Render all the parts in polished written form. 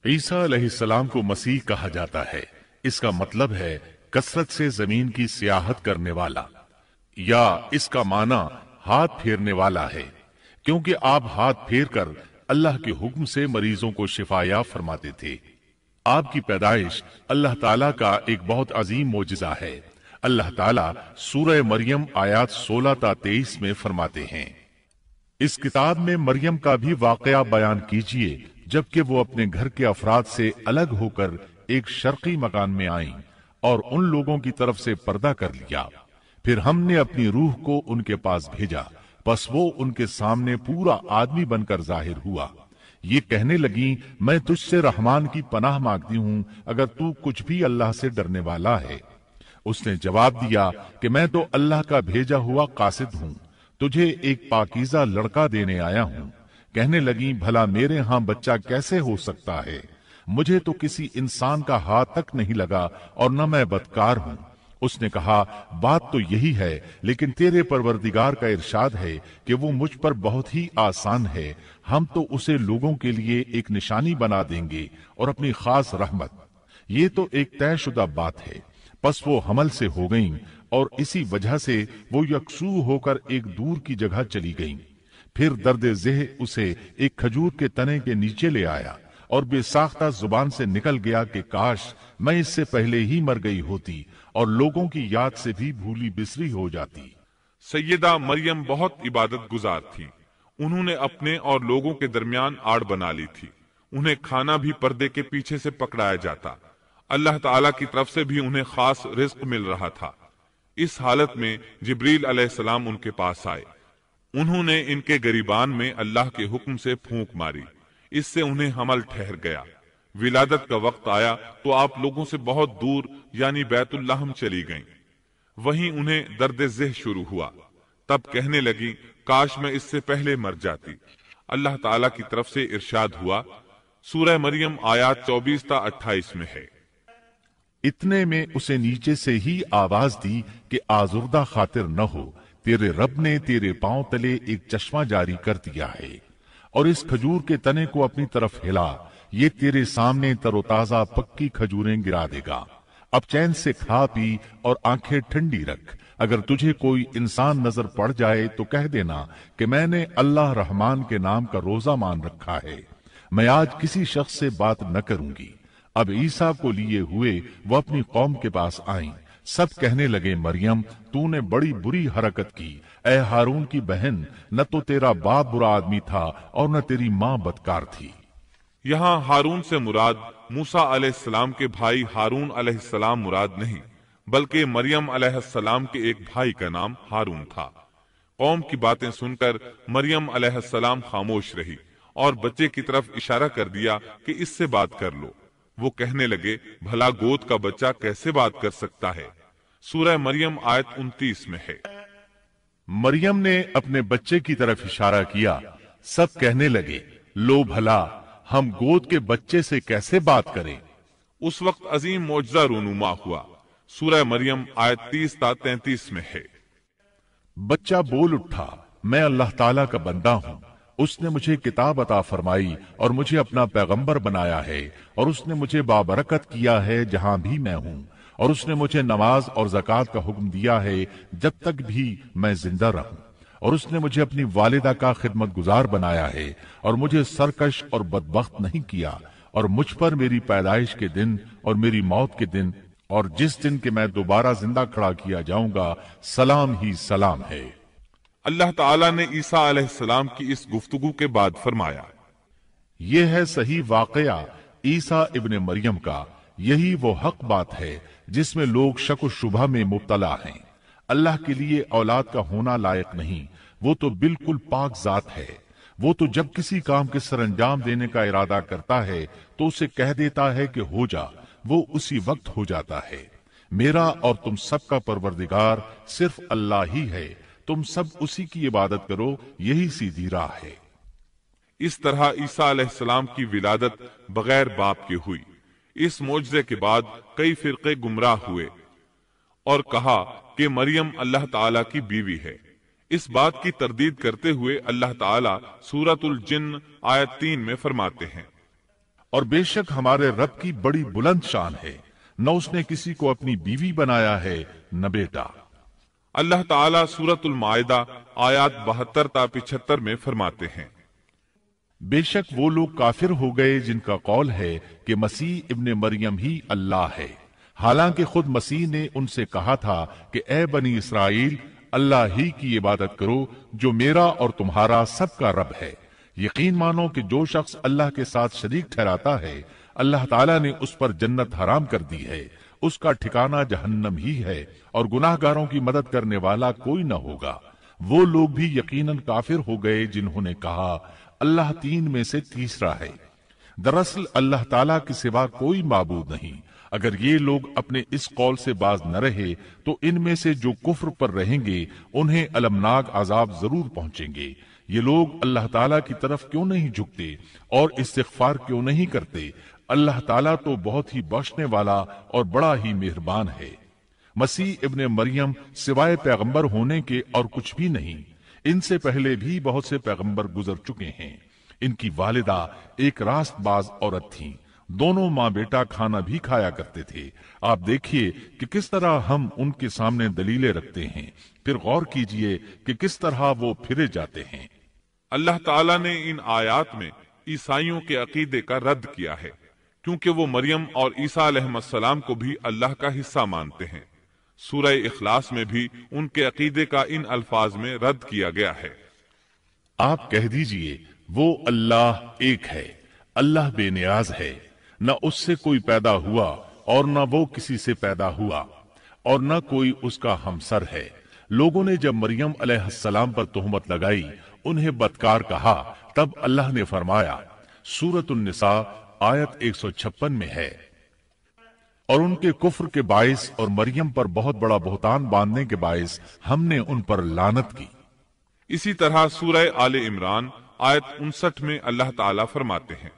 عیسیٰ علیہ السلام کو مسیح کہا جاتا ہے۔ اس کا مطلب ہے کثرت سے زمین کی سیاحت کرنے والا، یا اس کا معنی ہاتھ پھیرنے والا ہے، کیونکہ آپ ہاتھ پھیر کر اللہ کے حکم سے مریضوں کو شفا یاب فرماتے تھے۔ آپ کی پیدائش اللہ تعالیٰ کا ایک بہت عظیم معجزہ ہے۔ اللہ تعالیٰ سورہ مریم آیات 16 تا 23 میں فرماتے ہیں، اس کتاب میں مریم کا بھی واقعہ بیان کیجئے جبکہ وہ اپنے گھر کے افراد سے الگ ہو کر ایک شرقی مکان میں آئیں اور ان لوگوں کی طرف سے پردہ کر لیا۔ پھر ہم نے اپنی روح کو ان کے پاس بھیجا، پس وہ ان کے سامنے پورا آدمی بن کر ظاہر ہوا۔ یہ کہنے لگیں، میں تجھ سے رحمان کی پناہ مانگتی ہوں اگر تو کچھ بھی اللہ سے ڈرنے والا ہے۔ اس نے جواب دیا کہ میں تو اللہ کا بھیجا ہوا قاصد ہوں، تجھے ایک پاکیزہ لڑکا دینے آیا ہوں۔ کہنے لگیں، بھلا میرے ہاں بچہ کیسے ہو سکتا ہے؟ مجھے تو کسی انسان کا ہاتھ تک نہیں لگا اور نہ میں بدکار ہوں۔ اس نے کہا، بات تو یہی ہے، لیکن تیرے پروردگار کا ارشاد ہے کہ وہ مجھ پر بہت ہی آسان ہے، ہم تو اسے لوگوں کے لیے ایک نشانی بنا دیں گے اور اپنی خاص رحمت۔ یہ تو ایک طے شدہ بات ہے۔ پس وہ حمل سے ہو گئیں اور اسی وجہ سے وہ یکسو ہو کر ایک دور کی جگہ چلی گئیں۔ پھر درد ذہ اسے ایک کھجور کے تنے کے نیچے لے آیا اور بے ساختہ زبان سے نکل گیا کہ کاش میں اس سے پہلے ہی مر گئی ہوتی اور لوگوں کی یاد سے بھی بھولی بسری ہو جاتی۔ سیدہ مریم بہت عبادت گزار تھی۔ انہوں نے اپنے اور لوگوں کے درمیان آڑ بنا لی تھی۔ انہیں کھانا بھی پردے کے پیچھے سے پکڑایا جاتا۔ اللہ تعالیٰ کی طرف سے بھی انہیں خاص رزق مل رہا تھا۔ اس حالت میں جبریل علیہ السلام ان کے پاس آئے۔ انہوں نے ان کے گریبان میں اللہ کے حکم سے پھونک ماری، اس سے انہیں حمل ٹھہر گیا۔ ولادت کا وقت آیا تو آپ لوگوں سے بہت دور یعنی بیت اللحم چلی گئیں۔ وہیں انہیں درد ذہ شروع ہوا۔ تب کہنے لگی، کاش میں اس سے پہلے مر جاتی۔ اللہ تعالیٰ کی طرف سے ارشاد ہوا، سورہ مریم آیات 24 تا 28 میں ہے، اتنے میں اسے نیچے سے ہی آواز دی کہ آزردہ خاطر نہ ہو، تیرے رب نے تیرے پاؤں تلے ایک چشمہ جاری کر دیا ہے، اور اس کھجور کے تنے کو اپنی طرف ہلا، یہ تیرے سامنے تر و تازہ پکی کھجوریں گرا دے گا۔ اب چین سے کھا پی اور آنکھیں ٹھنڈی رکھ۔ اگر تجھے کوئی انسان نظر پڑ جائے تو کہہ دینا کہ میں نے اللہ رحمان کے نام کا روزہ مان رکھا ہے، میں آج کسی شخص سے بات نہ کروں گی۔ اب عیسیٰ کو لیے ہوئے وہ اپنی قوم کے پاس آئیں۔ سب کہنے لگے، مریم تو نے بڑی بری حرکت کی، اے ہارون کی بہن، نہ تو تیرا باپ برا آدمی تھا اور نہ تیری ماں بدکار تھی۔ یہاں ہارون سے مراد موسیٰ علیہ السلام کے بھائی ہارون علیہ السلام مراد نہیں، بلکہ مریم علیہ السلام کے ایک بھائی کا نام ہارون تھا۔ قوم کی باتیں سن کر مریم علیہ السلام خاموش رہی اور بچے کی طرف اشارہ کر دیا کہ اس سے بات کر لو۔ وہ کہنے لگے، بھلا گود کا بچہ کیسے بات کر سکتا ہے؟ سورہ مریم آیت 29 میں ہے۔ مریم نے اپنے بچے کی طرف اشارہ کیا۔ سب کہنے لگے، لو بھلا ہم گود کے بچے سے کیسے بات کریں؟ اس وقت عظیم معجزہ رونما ہوا۔ سورہ مریم آیت 30 تا 33 میں ہے، بچہ بول اٹھا، میں اللہ تعالیٰ کا بندہ ہوں، اس نے مجھے کتاب عطا فرمائی اور مجھے اپنا پیغمبر بنایا ہے، اور اس نے مجھے بابرکت کیا ہے جہاں بھی میں ہوں، اور اس نے مجھے نماز اور زکوٰۃ کا حکم دیا ہے جب تک بھی میں زندہ رہوں، اور اس نے مجھے اپنی والدہ کا خدمت گزار بنایا ہے اور مجھے سرکش اور بدبخت نہیں کیا، اور مجھ پر میری پیدائش کے دن اور میری موت کے دن اور جس دن کہ میں دوبارہ زندہ کھڑا کیا جاؤں گا سلام ہی سلام ہے۔ اللہ تعالیٰ نے عیسیٰ علیہ السلام کی اس گفتگو کے بعد فرمایا، یہ ہے صحیح واقعہ عیسیٰ ابن مریم کا، یہی وہ حق بات ہے جس میں لوگ شک و شبہ میں مبتلا ہیں۔ اللہ کے لیے اولاد کا ہونا لائق نہیں، وہ تو بالکل پاک ذات ہے۔ وہ تو جب کسی کام کے سر انجام دینے کا ارادہ کرتا ہے تو اسے کہہ دیتا ہے کہ ہو جا، وہ اسی وقت ہو جاتا ہے۔ میرا اور تم سب کا پروردگار صرف اللہ ہی ہے، تم سب اسی کی عبادت کرو، یہی سیدھی راہ ہے۔ اس طرح عیسیٰ علیہ السلام کی ولادت بغیر باپ کے ہوئی۔ اس معجزے کے بعد کئی فرقے گمراہ ہوئے اور کہا کہ مریم اللہ تعالیٰ کی بیوی ہے۔ اس بات کی تردید کرتے ہوئے اللہ تعالیٰ سورۃ الجن آیت 3 میں فرماتے ہیں، اور بے شک ہمارے رب کی بڑی بلند شان ہے، نہ اس نے کسی کو اپنی بیوی بنایا ہے نہ بیٹا۔ اللہ تعالیٰ سورۃ المائدہ آیات 72 تا 75 میں فرماتے ہیں، بے شک وہ لوگ کافر ہو گئے جن کا قول ہے کہ مسیح ابن مریم ہی اللہ ہے، حالانکہ خود مسیح نے ان سے کہا تھا کہ اے بنی اسرائیل، اللہ ہی کی عبادت کرو جو میرا اور تمہارا سب کا رب ہے۔ یقین مانو کہ جو شخص اللہ کے ساتھ شریک ٹھہراتا ہے، اللہ تعالیٰ نے اس پر جنت حرام کر دی ہے، اس کا ٹھکانہ جہنم ہی ہے، اور گناہ گاروں کی مدد کرنے والا کوئی نہ ہوگا۔ وہ لوگ بھی یقیناً کافر ہو گئے جنہوں نے کہا اللہ تین میں سے تیسرا ہے۔ دراصل اللہ تعالیٰ کے سوا کوئی معبود نہیں۔ اگر یہ لوگ اپنے اس قول سے باز نہ رہے تو ان میں سے جو کفر پر رہیں گے انہیں المناک عذاب ضرور پہنچیں گے۔ یہ لوگ اللہ تعالیٰ کی طرف کیوں نہیں جھکتے اور استغفار کیوں نہیں کرتے؟ اللہ تعالیٰ تو بہت ہی بخشنے والا اور بڑا ہی مہربان ہے۔ مسیح ابن مریم سوائے پیغمبر ہونے کے اور کچھ بھی نہیں۔ ان سے پہلے بھی بہت سے پیغمبر گزر چکے ہیں۔ ان کی والدہ ایک راست باز عورت تھی، دونوں ماں بیٹا کھانا بھی کھایا کرتے تھے۔ آپ دیکھیے کہ کس طرح ہم ان کے سامنے دلیلیں رکھتے ہیں، پھر غور کیجئے کہ کس طرح وہ پھرے جاتے ہیں۔ اللہ تعالیٰ نے ان آیات میں عیسائیوں کے عقیدے کا رد کیا ہے، کیونکہ وہ مریم اور عیسیٰ علیہ السلام کو بھی اللہ کا حصہ مانتے ہیں۔ سورہ اخلاص میں بھی ان کے عقیدے کا ان الفاظ میں رد کیا گیا ہے۔ آپ کہہ دیجئے وہ اللہ ایک ہے، اللہ بے نیاز ہے، نہ اس سے کوئی پیدا ہوا اور نہ وہ کسی سے پیدا ہوا، اور نہ کوئی اس کا ہمسر ہے۔ لوگوں نے جب مریم علیہ السلام پر تہمت لگائی، انہیں بدکار کہا، تب اللہ نے فرمایا، سورۃ النساء آیت 156 میں ہے، اور ان کے کفر کے باعث اور مریم پر بہت بڑا بہتان باندھنے کے باعث ہم نے ان پر لعنت کی۔ اسی طرح سورہ آل عمران آیت 59 میں اللہ تعالیٰ فرماتے ہیں،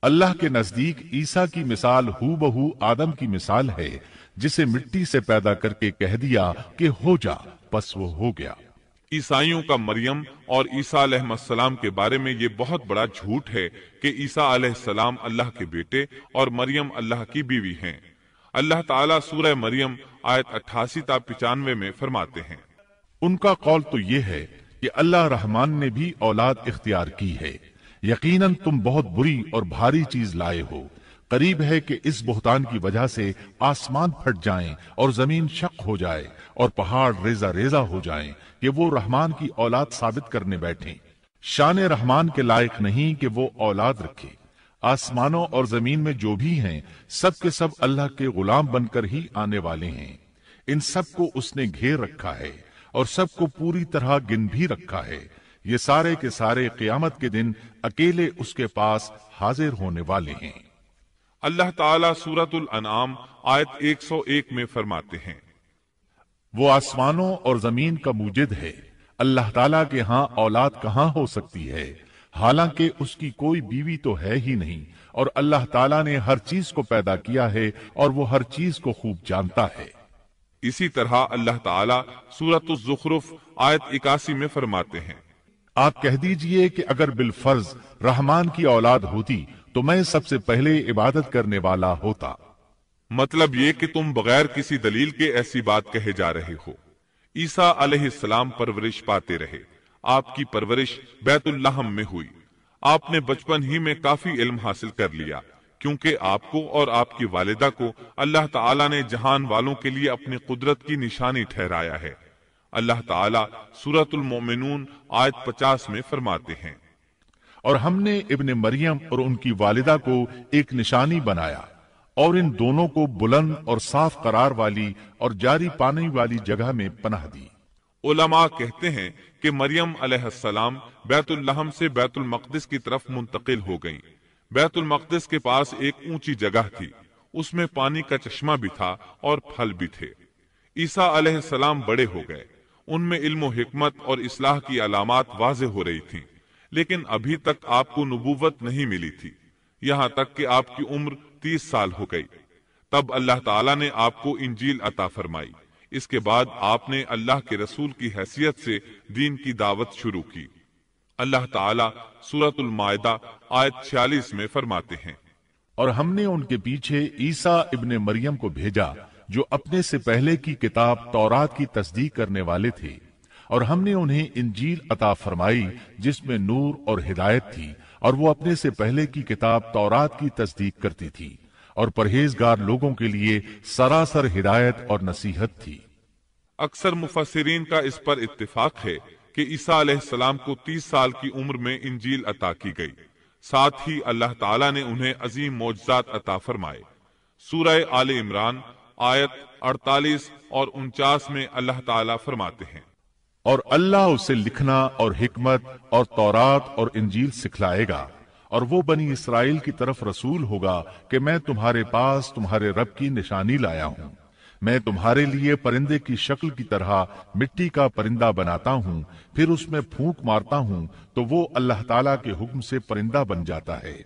اللہ کے نزدیک عیسیٰ کی مثال ہو بہو آدم کی مثال ہے، جسے مٹی سے پیدا کر کے کہہ دیا کہ ہو جا، پس وہ ہو گیا۔ عیسائیوں کا مریم اور عیسیٰ علیہ السلام کے بارے میں یہ بہت بڑا جھوٹ ہے کہ عیسیٰ علیہ السلام اللہ کے بیٹے اور مریم اللہ کی بیوی ہیں۔ اللہ تعالیٰ سورہ مریم آیت 88 تا 95 میں فرماتے ہیں، ان کا قول تو یہ ہے کہ اللہ رحمان نے بھی اولاد اختیار کی ہے، یقیناً تم بہت بری اور بھاری چیز لائے ہو۔ قریب ہے کہ اس بہتان کی وجہ سے آسمان پھٹ جائیں اور زمین شق ہو جائے اور پہاڑ ریزہ ریزہ ہو جائیں کہ وہ رحمان کی اولاد ثابت کرنے بیٹھیں۔ شان رحمان کے لائق نہیں کہ وہ اولاد رکھے۔ آسمانوں اور زمین میں جو بھی ہیں سب کے سب اللہ کے غلام بن کر ہی آنے والے ہیں۔ ان سب کو اس نے گھیر رکھا ہے اور سب کو پوری طرح گن بھی رکھا ہے۔ یہ سارے کے سارے قیامت کے دن اکیلے اس کے پاس حاضر ہونے والے ہیں۔ اللہ تعالیٰ سورۃ الانعام آیت 101 میں فرماتے ہیں، وہ آسمانوں اور زمین کا موجد ہے، اللہ تعالیٰ کے ہاں اولاد کہاں ہو سکتی ہے، حالانکہ اس کی کوئی بیوی تو ہے ہی نہیں، اور اللہ تعالیٰ نے ہر چیز کو پیدا کیا ہے اور وہ ہر چیز کو خوب جانتا ہے۔ اسی طرح اللہ تعالیٰ سورۃ الزخرف آیت 81 میں فرماتے ہیں، آپ کہہ دیجئے کہ اگر بالفرض رحمان کی اولاد ہوتی تو میں سب سے پہلے عبادت کرنے والا ہوتا۔ مطلب یہ کہ تم بغیر کسی دلیل کے ایسی بات کہے جا رہے ہو۔ عیسیٰ علیہ السلام پرورش پاتے رہے، آپ کی پرورش بیت اللحم میں ہوئی۔ آپ نے بچپن ہی میں کافی علم حاصل کر لیا، کیونکہ آپ کو اور آپ کی والدہ کو اللہ تعالیٰ نے جہان والوں کے لیے اپنی قدرت کی نشانی ٹھہرایا ہے۔ اللہ تعالیٰ سورۃ المومنون آیت 50 میں فرماتے ہیں، اور ہم نے ابن مریم اور ان کی والدہ کو ایک نشانی بنایا اور ان دونوں کو بلند اور صاف قرار والی اور جاری پانی والی جگہ میں پناہ دی۔ علماء کہتے ہیں کہ مریم علیہ السلام بیت اللحم سے بیت المقدس کی طرف منتقل ہو گئیں۔ بیت المقدس کے پاس ایک اونچی جگہ تھی، اس میں پانی کا چشمہ بھی تھا اور پھل بھی تھے۔ عیسیٰ علیہ السلام بڑے ہو گئے، ان میں علم و حکمت اور اصلاح کی علامات واضح ہو رہی تھیں، لیکن ابھی تک آپ کو نبوت نہیں ملی تھی، یہاں تک کہ آپ کی عمر 30 سال ہو گئی۔ تب اللہ تعالیٰ نے آپ کو انجیل عطا فرمائی۔ اس کے بعد آپ نے اللہ کے رسول کی حیثیت سے دین کی دعوت شروع کی۔ اللہ تعالیٰ سورۃ المائدہ آیت 46 میں فرماتے ہیں، اور ہم نے ان کے پیچھے عیسیٰ ابن مریم کو بھیجا جو اپنے سے پہلے کی کتاب تورات کی تصدیق کرنے والے تھے، اور ہم نے انہیں انجیل عطا فرمائی جس میں نور اور ہدایت تھی، اور وہ اپنے سے پہلے کی کتاب تورات کی تصدیق کرتی تھی، اور پرہیزگار لوگوں کے لیے سراسر ہدایت اور نصیحت تھی۔ اکثر مفسرین کا اس پر اتفاق ہے کہ عیسیٰ علیہ السلام کو 30 سال کی عمر میں انجیل عطا کی گئی، ساتھ ہی اللہ تعالیٰ نے انہیں عظیم معجزات عطا فرمائے۔ سورہ آل عمران آیت 48 اور 49 میں اللہ تعالیٰ فرماتے ہیں، اور اللہ اسے لکھنا اور حکمت اور تورات اور انجیل سکھلائے گا، اور وہ بنی اسرائیل کی طرف رسول ہوگا کہ میں تمہارے پاس تمہارے رب کی نشانی لایا ہوں۔ میں تمہارے لیے پرندے کی شکل کی طرح مٹی کا پرندہ بناتا ہوں، پھر اس میں پھونک مارتا ہوں تو وہ اللہ تعالیٰ کے حکم سے پرندہ بن جاتا ہے،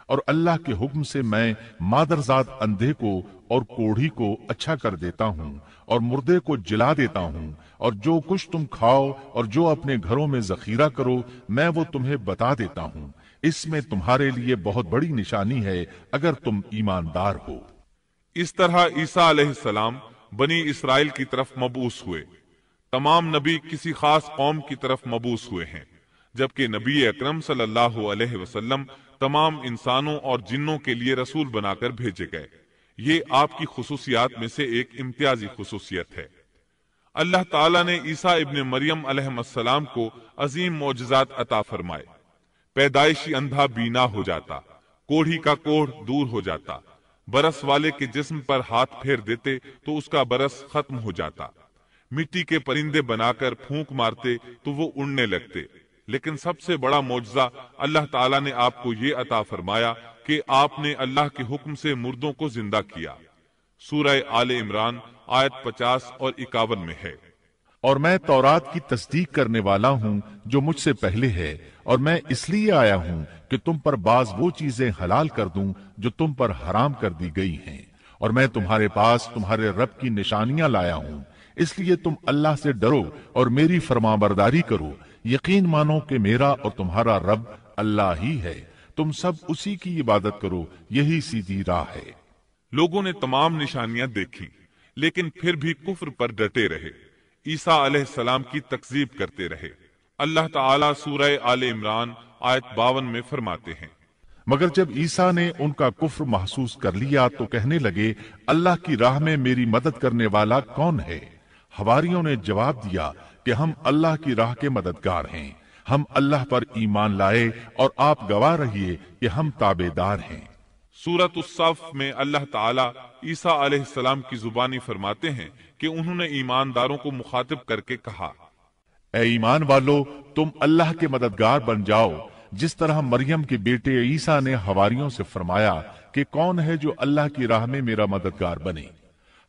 اور اللہ کے حکم سے میں مادرزاد اندھے کو اور کوڑھی کو اچھا کر دیتا ہوں، اور مردے کو جلا دیتا ہوں، اور جو کچھ تم کھاؤ اور جو اپنے گھروں میں ذخیرہ کرو میں وہ تمہیں بتا دیتا ہوں۔ اس میں تمہارے لیے بہت بڑی نشانی ہے اگر تم ایماندار ہو۔ اس طرح عیسیٰ علیہ السلام بنی اسرائیل کی طرف مبعوث ہوئے۔ تمام نبی کسی خاص قوم کی طرف مبعوث ہوئے ہیں، جبکہ نبی اکرم صلی اللہ علیہ وسلم تمام انسانوں اور جنوں کے لیے رسول بنا کر بھیجے گئے۔ یہ آپ کی خصوصیات میں سے ایک امتیازی خصوصیت ہے۔ اللہ تعالیٰ نے عیسیٰ ابن مریم علیہ السلام کو عظیم معجزات عطا فرمائے۔ پیدائشی اندھا بینا ہو جاتا، کوڑھی کا کوڑھ دور ہو جاتا، برس والے کے جسم پر ہاتھ پھیر دیتے تو اس کا برس ختم ہو جاتا، مٹی کے پرندے بنا کر پھونک مارتے تو وہ اڑنے لگتے۔ لیکن سب سے بڑا معجزہ اللہ تعالیٰ نے آپ کو یہ عطا فرمایا کہ آپ نے اللہ کے حکم سے مردوں کو زندہ کیا۔ سورہ آل عمران آیت 50 اور 51 میں ہے، اور میں تورات کی تصدیق کرنے والا ہوں جو مجھ سے پہلے ہے، اور میں اس لیے آیا ہوں کہ تم پر بعض وہ چیزیں حلال کر دوں جو تم پر حرام کر دی گئی ہیں، اور میں تمہارے پاس تمہارے رب کی نشانیاں لایا ہوں، اس لیے تم اللہ سے ڈرو اور میری فرمانبرداری کرو۔ یقین مانو کہ میرا اور تمہارا رب اللہ ہی ہے، تم سب اسی کی عبادت کرو، یہی سیدھی راہ ہے۔ لوگوں نے تمام نشانیاں دیکھی لیکن پھر بھی کفر پر ڈٹے رہے، عیسیٰ علیہ السلام کی تکذیب کرتے رہے۔ اللہ تعالیٰ سورہ آل عمران آیت 52 میں فرماتے ہیں، مگر جب عیسیٰ نے ان کا کفر محسوس کر لیا تو کہنے لگے، اللہ کی راہ میں میری مدد کرنے والا کون ہے؟ حواریوں نے جواب دیا کہ ہم اللہ کی راہ کے مددگار ہیں، ہم اللہ پر ایمان لائے اور آپ گواہ رہیے کہ ہم تابعدار ہیں۔ سورۃ الصف میں اللہ تعالیٰ عیسیٰ علیہ السلام کی زبانی فرماتے ہیں کہ انہوں نے ایمانداروں کو مخاطب کر کے کہا، اے ایمان والو، تم اللہ کے مددگار بن جاؤ، جس طرح مریم کے بیٹے عیسیٰ نے حواریوں سے فرمایا کہ کون ہے جو اللہ کی راہ میں میرا مددگار بنے؟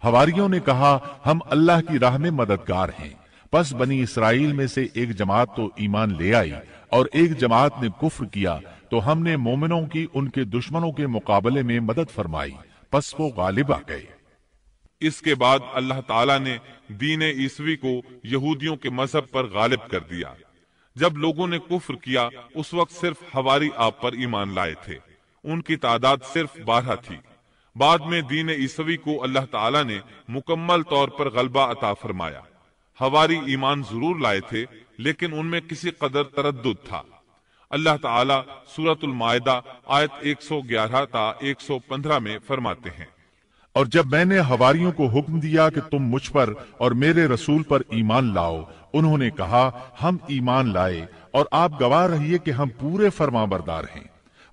حواریوں نے کہا، ہم اللہ کی راہ میں مددگار ہیں۔ پس بنی اسرائیل میں سے ایک جماعت تو ایمان لے آئی اور ایک جماعت نے کفر کیا، تو ہم نے مومنوں کی ان کے دشمنوں کے مقابلے میں مدد فرمائی، پس وہ غالب آ گئے۔ اس کے بعد اللہ تعالیٰ نے دین عیسوی کو یہودیوں کے مذہب پر غالب کر دیا۔ جب لوگوں نے کفر کیا اس وقت صرف حواری آپ پر ایمان لائے تھے، ان کی تعداد صرف 12 تھی۔ بعد میں دین عیسوی کو اللہ تعالیٰ نے مکمل طور پر غلبہ عطا فرمایا۔ حواری ایمان ضرور لائے تھے لیکن ان میں کسی قدر تردد تھا۔ اللہ تعالیٰ سورۃ المائدہ آیت 111 تا 115 میں فرماتے ہیں، اور جب میں نے حواریوں کو حکم دیا کہ تم مجھ پر اور میرے رسول پر ایمان لاؤ، انہوں نے کہا ہم ایمان لائے اور آپ گواہ رہیے کہ ہم پورے فرمانبردار ہیں۔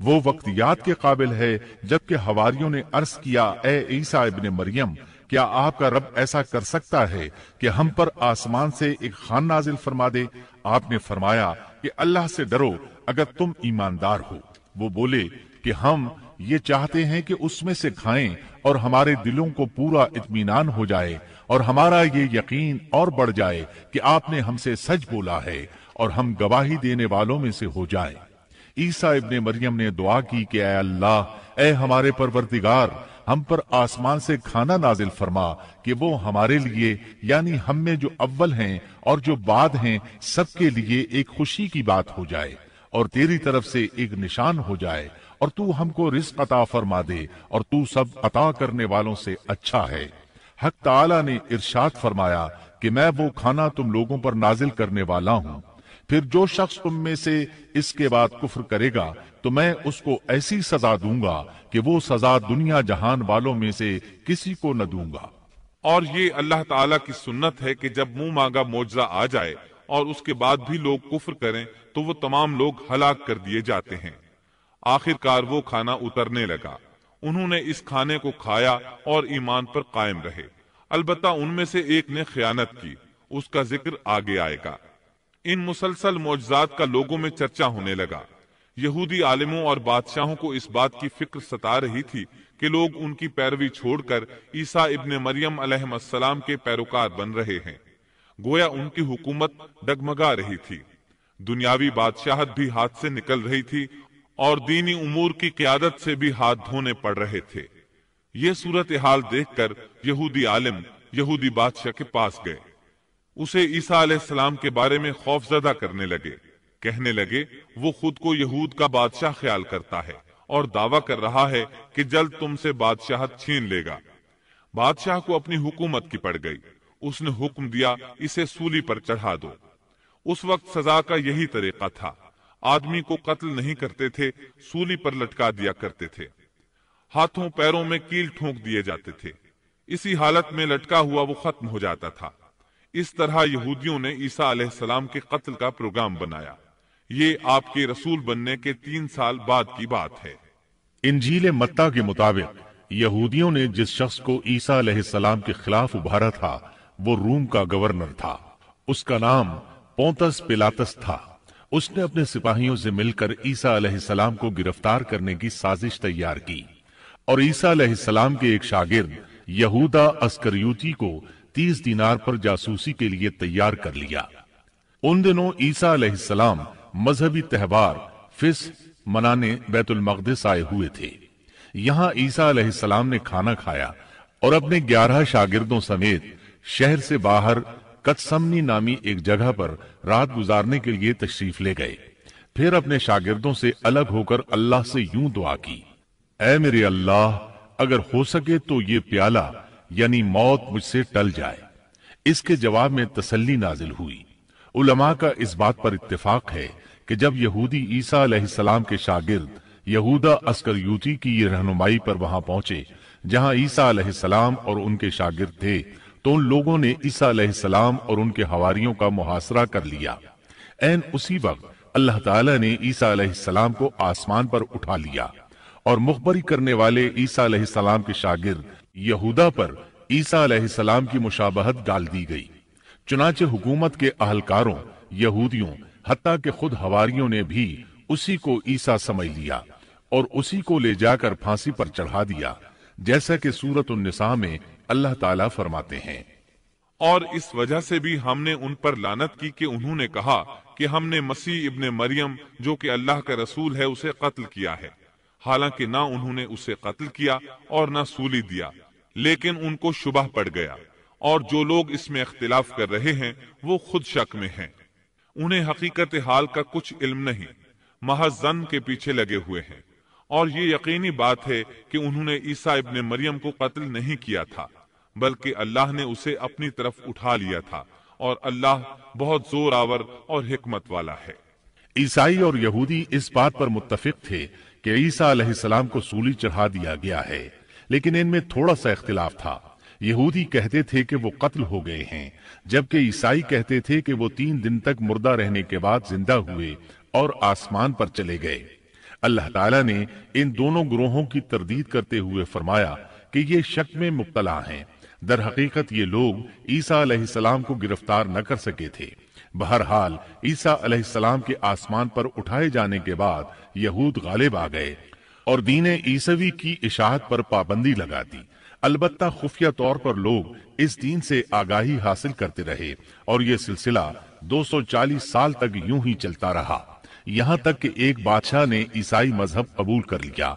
وہ وقت یاد کے قابل ہے جبکہ حواریوں نے عرض کیا، اے عیسیٰ ابن مریم، کیا آپ کا رب ایسا کر سکتا ہے کہ ہم پر آسمان سے ایک خوان نازل فرما دے؟ آپ نے فرمایا کہ اللہ سے ڈرو اگر تم ایماندار ہو۔ وہ بولے کہ ہم یہ چاہتے ہیں کہ اس میں سے کھائیں اور ہمارے دلوں کو پورا اطمینان ہو جائے اور ہمارا یہ یقین اور بڑھ جائے کہ آپ نے ہم سے سچ بولا ہے اور ہم گواہی دینے والوں میں سے ہو جائیں۔ عیسیٰ ابن مریم نے دعا کی کہ اے اللہ، اے ہمارے پروردگار، ہم پر آسمان سے کھانا نازل فرما کہ وہ ہمارے لیے یعنی ہم میں جو اول ہیں اور جو بعد ہیں سب کے لیے ایک خوشی کی بات ہو جائے، اور تیری طرف سے ایک نشان ہو جائے اور تو ہم کو رزق عطا فرما دے اور تو سب عطا کرنے والوں سے اچھا ہے۔ حق تعالی نے ارشاد فرمایا کہ میں وہ کھانا تم لوگوں پر نازل کرنے والا ہوں، پھر جو شخص تم میں سے اس کے بعد کفر کرے گا تو میں اس کو ایسی سزا دوں گا کہ وہ سزا دنیا جہان والوں میں سے کسی کو نہ دوں گا۔ اور یہ اللہ تعالیٰ کی سنت ہے کہ جب منہ مانگا معجزہ آ جائے اور اس کے بعد بھی لوگ کفر کریں تو وہ تمام لوگ ہلاک کر دیے جاتے ہیں۔ آخر کار وہ کھانا اترنے لگا، انہوں نے اس کھانے کو کھایا اور ایمان پر قائم رہے، البتہ ان میں سے ایک نے خیانت کی، اس کا ذکر آگے آئے گا۔ ان مسلسل معجزات کا لوگوں میں چرچا ہونے لگا۔ یہودی عالموں اور بادشاہوں کو اس بات کی فکر ستا رہی تھی کہ لوگ ان کی پیروی چھوڑ کر عیسیٰ ابن مریم علیہ السلام کے پیروکار بن رہے ہیں، گویا ان کی حکومت ڈگمگا رہی تھی، دنیاوی بادشاہت بھی ہاتھ سے نکل رہی تھی اور دینی امور کی قیادت سے بھی ہاتھ دھونے پڑ رہے تھے۔ یہ صورتحال دیکھ کر یہودی عالم یہودی بادشاہ کے پاس گئے، اسے عیسیٰ علیہ السلام کے بارے میں خوف زدہ کرنے لگے، کہنے لگے وہ خود کو یہود کا بادشاہ خیال کرتا ہے اور دعویٰ کر رہا ہے کہ جلد تم سے بادشاہت چھین لے گا۔ بادشاہ کو اپنی حکومت کی پڑ گئی، اس نے حکم دیا اسے سولی پر چڑھا دو۔ اس وقت سزا کا یہی طریقہ تھا، آدمی کو قتل نہیں کرتے تھے، سولی پر لٹکا دیا کرتے تھے، ہاتھوں پیروں میں کیل ٹھونک دیے جاتے تھے، اسی حالت میں لٹکا ہوا وہ ختم ہو جاتا تھا۔ اس طرح یہودیوں نے عیسیٰ علیہ السلام کے قتل کا پروگرام بنایا۔ یہ آپ کے رسول بننے کے 3 سال بعد کی بات ہے۔ انجیل متی کے مطابق یہودیوں نے جس شخص کو عیسیٰ علیہ السلام کے خلاف ابھارا تھا وہ روم کا گورنر تھا، اس کا نام پونتس پیلاطس تھا۔ اس نے اپنے سپاہیوں سے مل کر عیسیٰ علیہ السلام کو گرفتار کرنے کی سازش تیار کی اور عیسیٰ علیہ السلام کے ایک شاگرد یہودا اسکریوتی کو 30 دینار پر جاسوسی کے لیے تیار کر لیا۔ ان دنوں عیسیٰ علیہ السلام مذہبی تہوار فصح منانے بیت المقدس آئے ہوئے تھے۔ یہاں عیسیٰ علیہ السلام نے کھانا کھایا اور اپنے 11 شاگردوں سمیت شہر سے باہر کتسمنی نامی ایک جگہ پر رات گزارنے کے لیے تشریف لے گئے۔ پھر اپنے شاگردوں سے الگ ہو کر اللہ سے یوں دعا کی، اے میرے اللہ، اگر ہو سکے تو یہ پیالہ یعنی موت مجھ سے ٹل جائے۔ اس کے جواب میں تسلی نازل ہوئی۔ علماء کا اس بات پر اتفاق ہے کہ جب یہودی عیسیٰ علیہ السلام کے شاگرد یہودا اسکریوتی کی یہ رہنمائی پر وہاں پہنچے جہاں عیسیٰ علیہ السلام اور ان کے شاگرد تھے، تو ان لوگوں نے عیسیٰ علیہ السلام اور ان کے حواریوں کا محاصرہ کر لیا۔ عین اسی وقت اللہ تعالی نے عیسیٰ علیہ السلام کو آسمان پر اٹھا لیا اور مخبری کرنے والے عیسیٰ علیہ السلام کے شاگرد یہودا پر عیسیٰ علیہ السلام کی مشابہت ڈال دی گئی۔ چنانچہ حکومت کے اہلکاروں، یہودیوں، حتیٰ کہ خود حواریوں نے بھی اسی کو عیسیٰ سمجھ لیا اور اسی کو لے جا کر پھانسی پر چڑھا دیا، جیسا کہ سورۃ النساء میں اللہ تعالیٰ فرماتے ہیں، اور اس وجہ سے بھی ہم نے ان پر لعنت کی کہ انہوں نے کہا کہ ہم نے مسیح ابن مریم جو کہ اللہ کا رسول ہے اسے قتل کیا ہے، حالانکہ نہ انہوں نے اسے قتل کیا اور نہ سولی دیا، لیکن ان کو شبہ پڑ گیا، اور جو لوگ اس میں اختلاف کر رہے ہیں وہ خود شک میں ہیں، انہیں حقیقت حال کا کچھ علم نہیں، محض ظن کے پیچھے لگے ہوئے ہیں۔ اور یہ یقینی بات ہے کہ انہوں نے عیسیٰ ابن مریم کو قتل نہیں کیا تھا، بلکہ اللہ نے اسے اپنی طرف اٹھا لیا تھا، اور اللہ بہت زور آور اور حکمت والا ہے۔ عیسائی اور یہودی اس بات پر متفق تھے کہ عیسیٰ علیہ السلام کو سولی چڑھا دیا گیا ہے، لیکن ان میں تھوڑا سا اختلاف تھا۔ یہودی کہتے تھے کہ وہ قتل ہو گئے ہیں، جبکہ عیسائی کہتے تھے کہ وہ 3 دن تک مردہ رہنے کے بعد زندہ ہوئے اور آسمان پر چلے گئے۔ اللہ تعالیٰ نے ان دونوں گروہوں کی تردید کرتے ہوئے فرمایا کہ یہ شک میں مبتلا ہیں، در حقیقت یہ لوگ عیسیٰ علیہ السلام کو گرفتار نہ کر سکے تھے۔ بہرحال عیسیٰ علیہ السلام کے آسمان پر اٹھائے جانے کے بعد یہود غالب آ گئے اور دین عیسوی کی اشاعت پر پابندی لگا دی۔ البتہ خفیہ طور پر لوگ اس دین سے آگاہی حاصل کرتے رہے اور یہ سلسلہ 240 سال تک یوں ہی چلتا رہا، یہاں تک کہ ایک بادشاہ نے عیسائی مذہب قبول کر لیا۔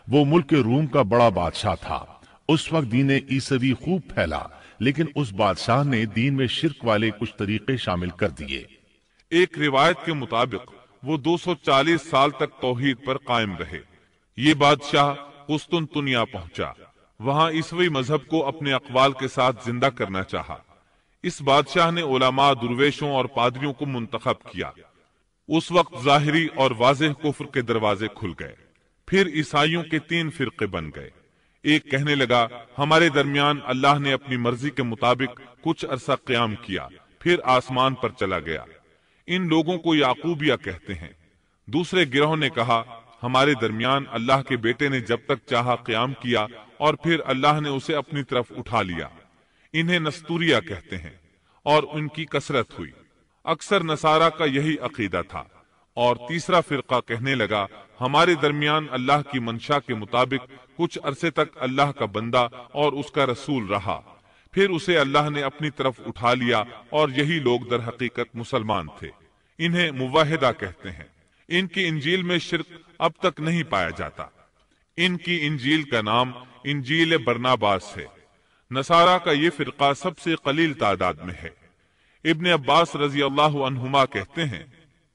وہ ملک روم کا بڑا بادشاہ تھا۔ اس وقت دین عیسوی خوب پھیلا، لیکن اس بادشاہ نے دین میں شرک والے کچھ طریقے شامل کر دیے۔ ایک روایت کے مطابق وہ 240 سال تک توحید پر قائم رہے۔ یہ بادشاہ قسطنطنیہ پہنچا، وہاں عیسوی مذہب کو اپنے اقوال کے ساتھ زندہ کرنا چاہا۔ اس بادشاہ نے علماء، درویشوں اور پادریوں کو منتخب کیا۔ اس وقت ظاہری اور واضح کفر کے دروازے کھل گئے۔ پھر عیسائیوں کے 3 فرقے بن گئے۔ ایک کہنے لگا ہمارے درمیان اللہ نے اپنی مرضی کے مطابق کچھ عرصہ قیام کیا، پھر آسمان پر چلا گیا۔ ان لوگوں کو یعقوبیہ کہتے ہیں۔ دوسرے گروہ نے کہا ہمارے درمیان اللہ کے بیٹے نے جب تک چاہا قیام کیا اور پھر اللہ نے اسے اپنی طرف اٹھا لیا۔ انہیں نستوریہ کہتے ہیں، اور ان کی کثرت ہوئی۔ اکثر نصارہ کا یہی عقیدہ تھا۔ اور تیسرا فرقہ کہنے لگا ہمارے درمیان اللہ کی منشا کے مطابق کچھ عرصے تک اللہ کا بندہ اور اس کا رسول رہا، پھر اسے اللہ نے اپنی طرف اٹھا لیا، اور یہی لوگ در حقیقت مسلمان تھے۔ انہیں موحدہ کہتے ہیں۔ ان کی انجیل میں شرک اب تک نہیں پایا جاتا۔ ان کی انجیل کا نام انجیل برناباس ہے۔ نصارہ کا یہ فرقہ سب سے قلیل تعداد میں ہے۔ ابن عباس رضی اللہ عنہما کہتے ہیں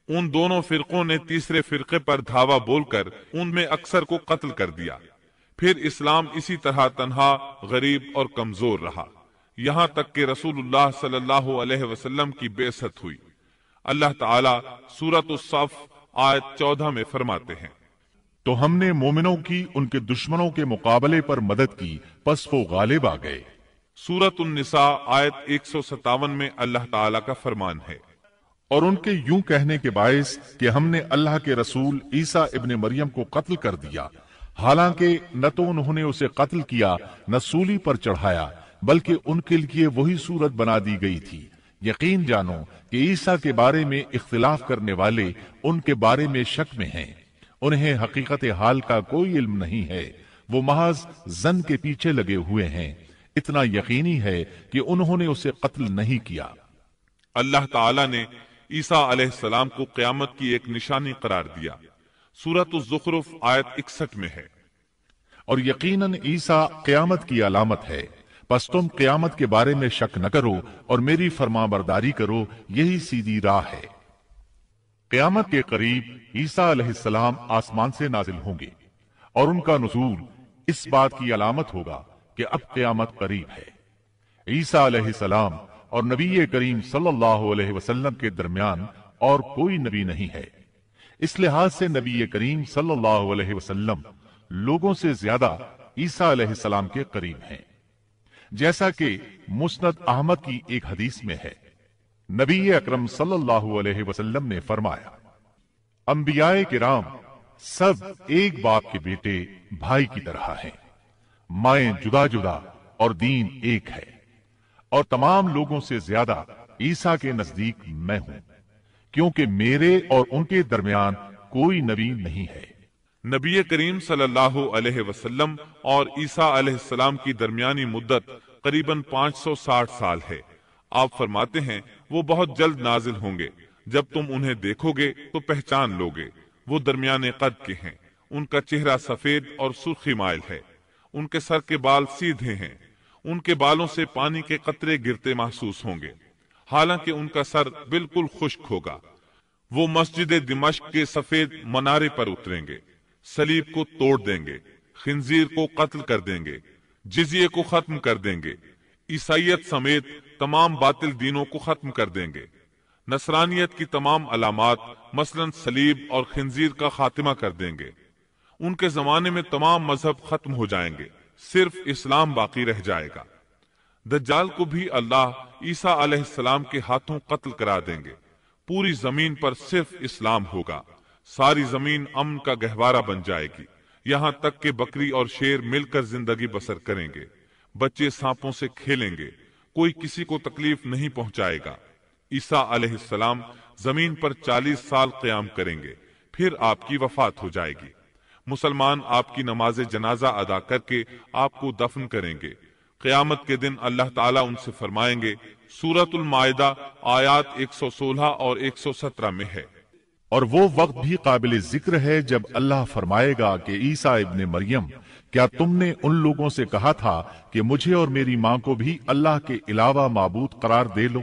ان دونوں فرقوں نے تیسرے فرقے پر دھاوا بول کر ان میں اکثر کو قتل کر دیا۔ پھر اسلام اسی طرح تنہا، غریب اور کمزور رہا، یہاں تک کہ رسول اللہ صلی اللہ علیہ وسلم کی بعثت ہوئی۔ اللہ تعالی سورۃ الصف آیت 14 میں فرماتے ہیں تو ہم نے مومنوں کی ان کے دشمنوں کے مقابلے پر مدد کی، پس وہ غالب آ گئے۔ سورۃ النساء آیت 157 میں اللہ تعالی کا فرمان ہے اور ان کے یوں کہنے کے باعث کہ ہم نے اللہ کے رسول عیسیٰ ابن مریم کو قتل کر دیا، حالانکہ نہ تو انہوں نے اسے قتل کیا نہ سولی پر چڑھایا، بلکہ ان کے لیے وہی صورت بنا دی گئی تھی۔ یقین جانو کہ عیسیٰ کے بارے میں اختلاف کرنے والے ان کے بارے میں شک میں ہیں، انہیں حقیقت حال کا کوئی علم نہیں ہے، وہ محض ظن کے پیچھے لگے ہوئے ہیں۔ اتنا یقینی ہے کہ انہوں نے اسے قتل نہیں کیا۔ اللہ تعالی نے عیسیٰ علیہ السلام کو قیامت کی ایک نشانی قرار دیا۔ سورۃ الزخرف آیت 61 میں ہے اور یقیناً عیسیٰ قیامت کی علامت ہے، پس تم قیامت کے بارے میں شک نہ کرو اور میری فرما برداری کرو، یہی سیدھی راہ ہے۔ قیامت کے قریب عیسیٰ علیہ السلام آسمان سے نازل ہوں گے، اور ان کا نزول اس بات کی علامت ہوگا کہ اب قیامت قریب ہے۔ عیسیٰ علیہ السلام اور نبی کریم صلی اللہ علیہ وسلم کے درمیان اور کوئی نبی نہیں ہے، اس لحاظ سے نبی کریم صلی اللہ علیہ وسلم لوگوں سے زیادہ عیسیٰ علیہ السلام کے قریب ہیں، جیسا کہ مسند احمد کی ایک حدیث میں ہے۔ نبی اکرم صلی اللہ علیہ وسلم نے فرمایا انبیاء کرام سب ایک باپ کے بیٹے بھائی کی طرح ہیں، مائیں جدا جدا اور دین ایک ہے، اور تمام لوگوں سے زیادہ عیسیٰ کے نزدیک میں ہوں، کیونکہ میرے اور ان کے درمیان کوئی نبی نہیں ہے۔ نبی کریم صلی اللہ علیہ وسلم اور عیسیٰ علیہ السلام کی درمیانی مدت قریباً 560 سال ہے۔ آپ فرماتے ہیں وہ بہت جلد نازل ہوں گے، جب تم انہیں دیکھو گے تو پہچان لوگے۔ وہ درمیانے قد کے ہیں، ان کا چہرہ سفید اور سرخی مائل ہے، ان کے سر کے بال سیدھے ہیں، ان کے بالوں سے پانی کے قطرے گرتے محسوس ہوں گے، حالانکہ ان کا سر بالکل خشک ہوگا۔ وہ مسجد دمشق کے سفید منارے پر اتریں گے، صلیب کو توڑ دیں گے، خنزیر کو قتل کر دیں گے، جزیے کو ختم کر دیں گے، عیسائیت سمیت تمام باطل دینوں کو ختم کر دیں گے، نصرانیت کی تمام علامات مثلا صلیب اور خنزیر کا خاتمہ کر دیں گے۔ ان کے زمانے میں تمام مذہب ختم ہو جائیں گے، صرف اسلام باقی رہ جائے گا۔ دجال کو بھی اللہ عیسیٰ علیہ السلام کے ہاتھوں قتل کرا دیں گے۔ پوری زمین پر صرف اسلام ہوگا، ساری زمین امن کا گہوارہ بن جائے گی، یہاں تک کہ بکری اور شیر مل کر زندگی بسر کریں گے، بچے سانپوں سے کھیلیں گے، کوئی کسی کو تکلیف نہیں پہنچائے گا۔ عیسیٰ علیہ السلام زمین پر 40 سال قیام کریں گے، پھر آپ کی وفات ہو جائے گی۔ مسلمان آپ کی نماز جنازہ ادا کر کے آپ کو دفن کریں گے۔ قیامت کے دن اللہ تعالیٰ ان سے فرمائیں گے، سورۃ المائدہ آیات 116 اور 117 میں ہے۔ اور وہ وقت بھی قابل ذکر ہے جب اللہ فرمائے گا کہ عیسیٰ ابن مریم، کیا تم نے ان لوگوں سے کہا تھا کہ مجھے اور میری ماں کو بھی اللہ کے علاوہ معبود قرار دے لو؟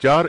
4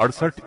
68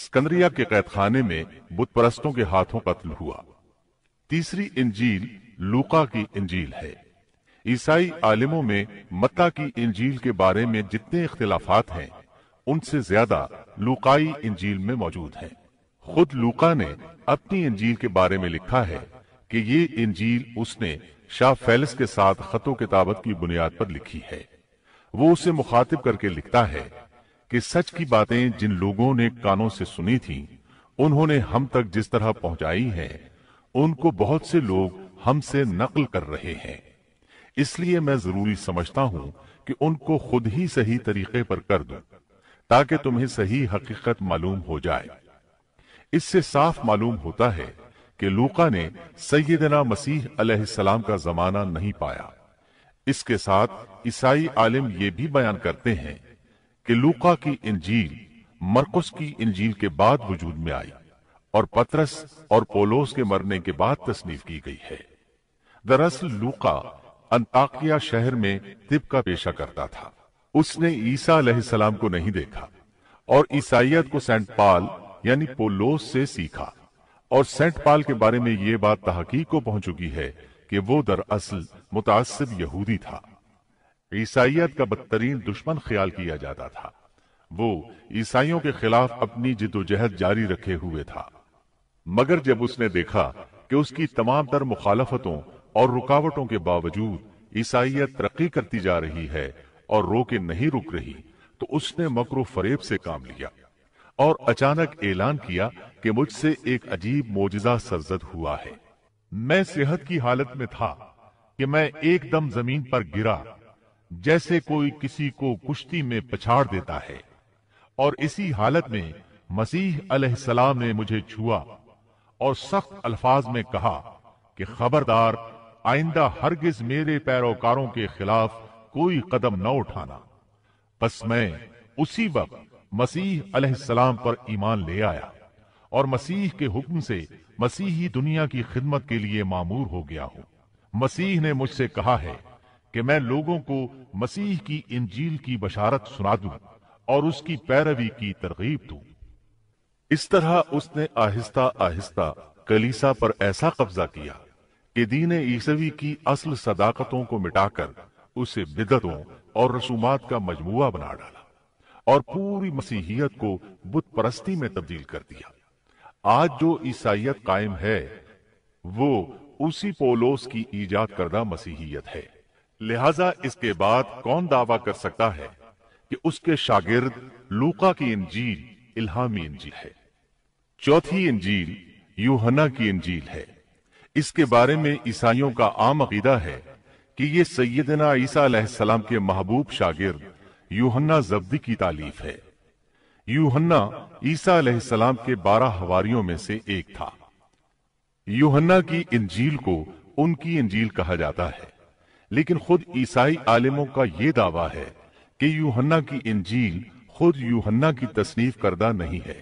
اسکندریہ کے قید خانے میں بت پرستوں کے ہاتھوں قتل ہوا۔ تیسری انجیل لوقا کی انجیل ہے۔ عیسائی عالموں میں متی کی انجیل کے بارے میں جتنے اختلافات ہیں ان سے زیادہ لوقائی انجیل میں موجود ہیں۔ خود لوقا نے اپنی انجیل کے بارے میں لکھا ہے کہ یہ انجیل اس نے شاہ فیلس کے ساتھ خط و کتابت کی بنیاد پر لکھی ہے۔ وہ اسے مخاطب کر کے لکھتا ہے کہ سچ کی باتیں جن لوگوں نے کانوں سے سنی تھیں انہوں نے ہم تک جس طرح پہنچائی ہیں ان کو بہت سے لوگ ہم سے نقل کر رہے ہیں، اس لیے میں ضروری سمجھتا ہوں کہ ان کو خود ہی صحیح طریقے پر کر دوں تاکہ تمہیں صحیح حقیقت معلوم ہو جائے۔ اس سے صاف معلوم ہوتا ہے کہ لوقا نے سیدنا مسیح علیہ السلام کا زمانہ نہیں پایا۔ اس کے ساتھ عیسائی عالم یہ بھی بیان کرتے ہیں کہ لوقا کی انجیل مرقس کی انجیل کے بعد وجود میں آئی اور پطرس اور پولس کے مرنے کے بعد تصنیف کی گئی ہے۔ دراصل لوقا انطاکیہ شہر میں طب کا پیشہ کرتا تھا۔ اس نے عیسیٰ علیہ السلام کو نہیں دیکھا اور عیسائیت کو سینٹ پال یعنی پولس سے سیکھا، اور سینٹ پال کے بارے میں یہ بات تحقیق کو پہنچ چکی ہے کہ وہ دراصل متعصب یہودی تھا۔ عیسائیت کا بدترین دشمن خیال کیا جاتا تھا۔ وہ عیسائیوں کے خلاف اپنی جد و جہد جاری رکھے ہوئے تھا، مگر جب اس نے دیکھا کہ اس کی تمام تر مخالفتوں اور رکاوٹوں کے باوجود عیسائیت ترقی کرتی جا رہی ہے اور رو کے نہیں رک رہی، تو اس نے مکر و فریب سے کام لیا اور اچانک اعلان کیا کہ مجھ سے ایک عجیب معجزہ سرزد ہوا ہے۔ میں صحت کی حالت میں تھا کہ میں ایک دم زمین پر گرا جیسے کوئی کسی کو کشتی میں پچھاڑ دیتا ہے، اور اسی حالت میں مسیح علیہ السلام نے مجھے چھوا اور سخت الفاظ میں کہا کہ خبردار، آئندہ ہرگز میرے پیروکاروں کے خلاف کوئی قدم نہ اٹھانا۔ بس میں اسی وقت مسیح علیہ السلام پر ایمان لے آیا اور مسیح کے حکم سے مسیحی دنیا کی خدمت کے لیے مامور ہو گیا ہوں۔ مسیح نے مجھ سے کہا ہے کہ میں لوگوں کو مسیح کی انجیل کی بشارت سنا دوں اور اس کی پیروی کی ترغیب دوں۔ اس طرح اس نے آہستہ آہستہ کلیسا پر ایسا قبضہ کیا کہ دین عیسوی کی اصل صداقتوں کو مٹا کر اسے بدعتوں اور رسومات کا مجموعہ بنا ڈالا اور پوری مسیحیت کو بت پرستی میں تبدیل کر دیا۔ آج جو عیسائیت قائم ہے وہ اسی پولس کی ایجاد کردہ مسیحیت ہے۔ لہذا اس کے بعد کون دعویٰ کر سکتا ہے کہ اس کے شاگرد لوقا کی انجیل الہامی انجیل ہے؟ چوتھی انجیل یوحنا کی انجیل ہے۔ اس کے بارے میں عیسائیوں کا عام عقیدہ ہے کہ یہ سیدنا عیسیٰ علیہ السلام کے محبوب شاگرد یوحنا زبدی کی تالیف ہے۔ یوحنا عیسیٰ علیہ السلام کے 12 حواریوں میں سے ایک تھا۔ یوحنا کی انجیل کو ان کی انجیل کہا جاتا ہے، لیکن خود عیسائی عالموں کا یہ دعویٰ ہے کہ یوحنا کی انجیل خود یوحنا کی تصنیف کردہ نہیں ہے۔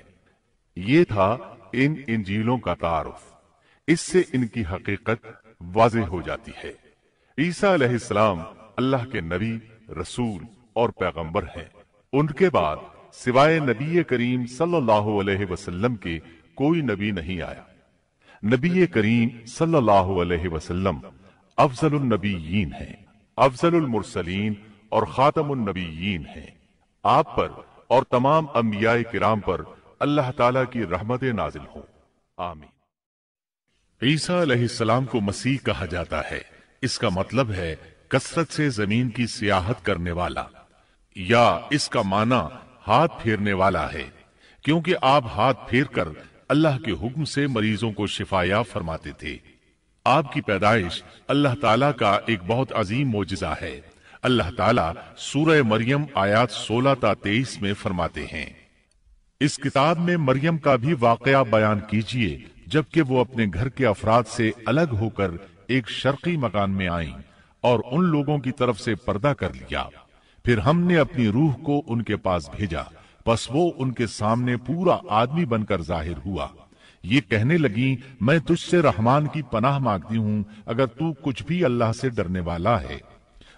یہ تھا ان انجیلوں کا تعارف۔ اس سے ان کی حقیقت واضح ہو جاتی ہے۔ عیسیٰ علیہ السلام اللہ کے نبی، رسول اور پیغمبر ہیں۔ ان کے بعد سوائے نبی کریم صلی اللہ علیہ وسلم کے کوئی نبی نہیں آیا۔ نبی کریم صلی اللہ علیہ وسلم افضل النبیین ہیں، افضل المرسلین اور خاتم النبیین ہیں۔ آپ پر اور تمام انبیاء کرام پر اللہ تعالیٰ کی رحمت نازل ہوں، آمین۔ عیسیٰ علیہ السلام کو مسیح کہا جاتا ہے۔ اس کا مطلب ہے کثرت سے زمین کی سیاحت کرنے والا، یا اس کا معنی ہاتھ پھیرنے والا ہے، کیونکہ آپ ہاتھ پھیر کر اللہ کے حکم سے مریضوں کو شفا یاب فرماتے تھے۔ آپ کی پیدائش اللہ تعالیٰ کا ایک بہت عظیم معجزہ ہے۔ اللہ تعالیٰ سورہ مریم آیات 16 تا 23 میں فرماتے ہیں، اس کتاب میں مریم کا بھی واقعہ بیان کیجئے جبکہ وہ اپنے گھر کے افراد سے الگ ہو کر ایک شرقی مکان میں آئیں اور ان لوگوں کی طرف سے پردہ کر لیا۔ پھر ہم نے اپنی روح کو ان کے پاس بھیجا، بس وہ ان کے سامنے پورا آدمی بن کر ظاہر ہوا۔ یہ کہنے لگیں، میں تجھ سے رحمان کی پناہ مانگتی ہوں اگر تو کچھ بھی اللہ سے ڈرنے والا ہے۔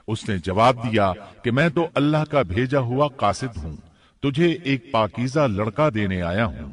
اس نے جواب دیا کہ میں تو اللہ کا بھیجا ہوا قاصد ہوں، تجھے ایک پاکیزہ لڑکا دینے آیا ہوں۔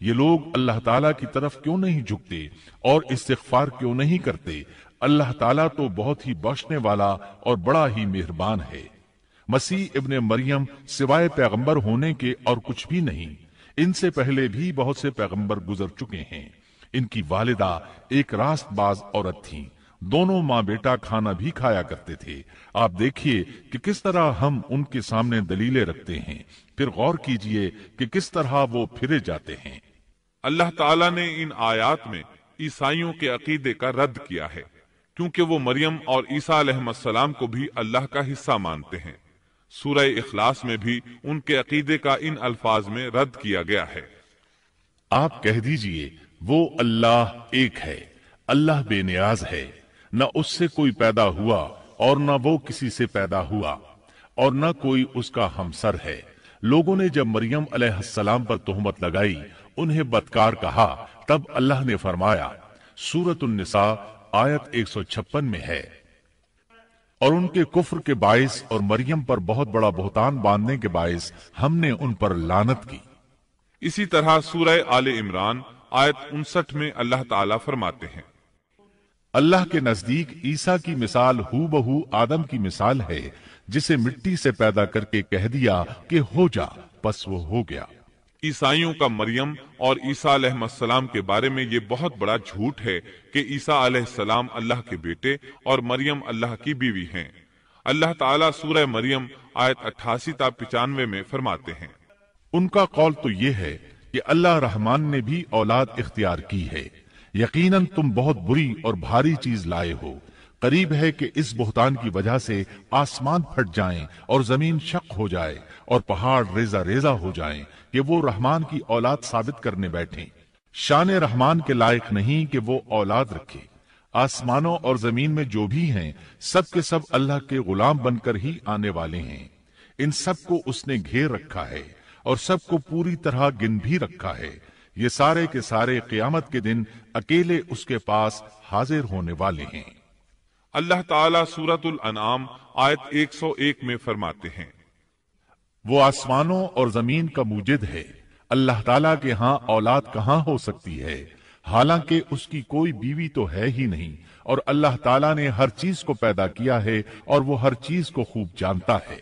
یہ لوگ اللہ تعالیٰ کی طرف کیوں نہیں جھکتے اور استغفار کیوں نہیں کرتے؟ اللہ تعالیٰ تو بہت ہی بخشنے والا اور بڑا ہی مہربان ہے۔ مسیح ابن مریم سوائے پیغمبر ہونے کے اور کچھ بھی نہیں۔ ان سے پہلے بھی بہت سے پیغمبر گزر چکے ہیں۔ ان کی والدہ ایک راست باز عورت تھیں، دونوں ماں بیٹا کھانا بھی کھایا کرتے تھے۔ آپ دیکھیے کہ کس طرح ہم ان کے سامنے دلیلیں رکھتے ہیں، پھر غور کیجئے کہ کس طرح وہ پھرے جاتے ہیں۔ اللہ تعالیٰ نے ان آیات میں عیسائیوں کے عقیدے کا رد کیا ہے، کیونکہ وہ مریم اور عیسیٰ علیہ السلام کو بھی اللہ کا حصہ مانتے ہیں۔ سورہ اخلاص میں بھی ان کے عقیدے کا ان الفاظ میں رد کیا گیا ہے۔ آپ کہہ دیجئے وہ اللہ ایک ہے، اللہ بے نیاز ہے، نہ اس سے کوئی پیدا ہوا اور نہ وہ کسی سے پیدا ہوا، اور نہ کوئی اس کا ہمسر ہے۔ لوگوں نے جب مریم علیہ السلام پر تہمت لگائی، انہیں بدکار کہا، تب اللہ نے فرمایا، سورۃ النساء آیت 156 میں ہے، اور ان کے کفر کے باعث اور مریم پر بہت بڑا بہتان باندھنے کے باعث ہم نے ان پر لعنت کی۔ اسی طرح سورہ آل عمران آیت 59 میں اللہ تعالیٰ فرماتے ہیں، اللہ کے نزدیک عیسیٰ کی مثال ہو بہو آدم کی مثال ہے، جسے مٹی سے پیدا کر کے کہہ دیا کہ ہو جا، پس وہ ہو گیا۔ عیسائیوں کا مریم اور عیسیٰ علیہ السلام کے بارے میں یہ بہت بڑا جھوٹ ہے کہ عیسیٰ علیہ السلام اللہ کے بیٹے اور مریم اللہ کی بیوی ہیں۔ اللہ تعالیٰ سورہ مریم آیت 88 تا 95 میں فرماتے ہیں، ان کا قول تو یہ ہے کہ اللہ رحمان نے بھی اولاد اختیار کی ہے، یقیناً تم بہت بری اور بھاری چیز لائے ہو۔ قریب ہے کہ اس بہتان کی وجہ سے آسمان پھٹ جائیں اور زمین شق ہو جائے اور پہاڑ ریزہ ریزہ ہو جائیں کہ وہ رحمان کی اولاد ثابت کرنے بیٹھیں۔ شان رحمان کے لائق نہیں کہ وہ اولاد رکھے۔ آسمانوں اور زمین میں جو بھی ہیں سب کے سب اللہ کے غلام بن کر ہی آنے والے ہیں۔ ان سب کو اس نے گھیر رکھا ہے اور سب کو پوری طرح گن بھی رکھا ہے۔ یہ سارے کے سارے قیامت کے دن اکیلے اس کے پاس حاضر ہونے والے ہیں۔ اللہ تعالیٰ سورۃ الانعام آیت 101 میں فرماتے ہیں، وہ آسمانوں اور زمین کا موجد ہے، اللہ تعالیٰ کے ہاں اولاد کہاں ہو سکتی ہے، حالانکہ اس کی کوئی بیوی تو ہے ہی نہیں، اور اللہ تعالیٰ نے ہر چیز کو پیدا کیا ہے اور وہ ہر چیز کو خوب جانتا ہے۔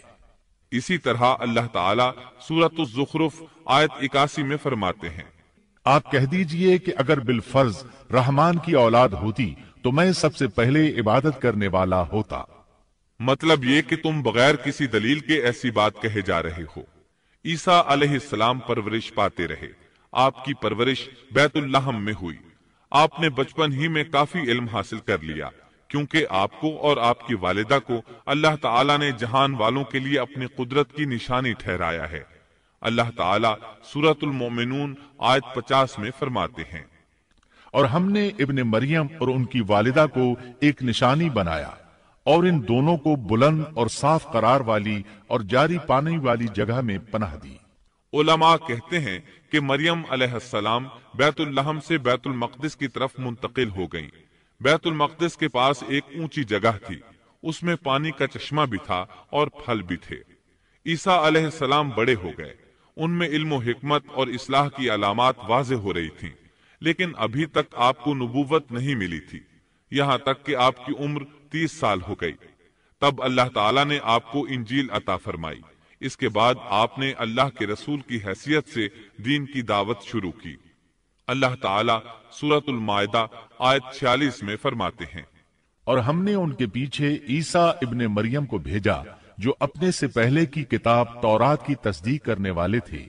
اسی طرح اللہ تعالیٰ سورۃ الزخرف آیت 81 میں فرماتے ہیں، آپ کہہ دیجئے کہ اگر بالفرض رحمان کی اولاد ہوتی تو میں سب سے پہلے عبادت کرنے والا ہوتا۔ مطلب یہ کہ تم بغیر کسی دلیل کے ایسی بات کہے جا رہے ہو۔ عیسیٰ علیہ السلام پرورش پاتے رہے، آپ کی پرورش بیت اللحم میں ہوئی۔ آپ نے بچپن ہی میں کافی علم حاصل کر لیا، کیونکہ آپ کو اور آپ کی والدہ کو اللہ تعالیٰ نے جہان والوں کے لیے اپنی قدرت کی نشانی ٹھہرایا ہے۔ اللہ تعالیٰ سورۃ المومنون آیت 50 میں فرماتے ہیں، اور ہم نے ابن مریم اور ان کی والدہ کو ایک نشانی بنایا اور ان دونوں کو بلند اور صاف قرار والی اور جاری پانی والی جگہ میں پناہ دی۔ علماء کہتے ہیں کہ مریم علیہ السلام بیت اللحم سے بیت المقدس کی طرف منتقل ہو گئیں۔ بیت المقدس کے پاس ایک اونچی جگہ تھی، اس میں پانی کا چشمہ بھی تھا اور پھل بھی تھے۔ عیسیٰ علیہ السلام بڑے ہو گئے، ان میں علم و حکمت اور اصلاح کی علامات واضح ہو رہی تھیں، لیکن ابھی تک آپ کو نبوت نہیں ملی تھی، یہاں تک کہ آپ کی عمر 30 سال ہو گئی۔ تب اللہ تعالیٰ نے آپ کو انجیل عطا فرمائی۔ اس کے بعد آپ نے اللہ کے رسول کی حیثیت سے دین کی دعوت شروع کی۔ اللہ تعالیٰ سورۃ المائدہ آیت 46 میں فرماتے ہیں، اور ہم نے ان کے پیچھے عیسیٰ ابن مریم کو بھیجا جو اپنے سے پہلے کی کتاب تورات کی تصدیق کرنے والے تھے،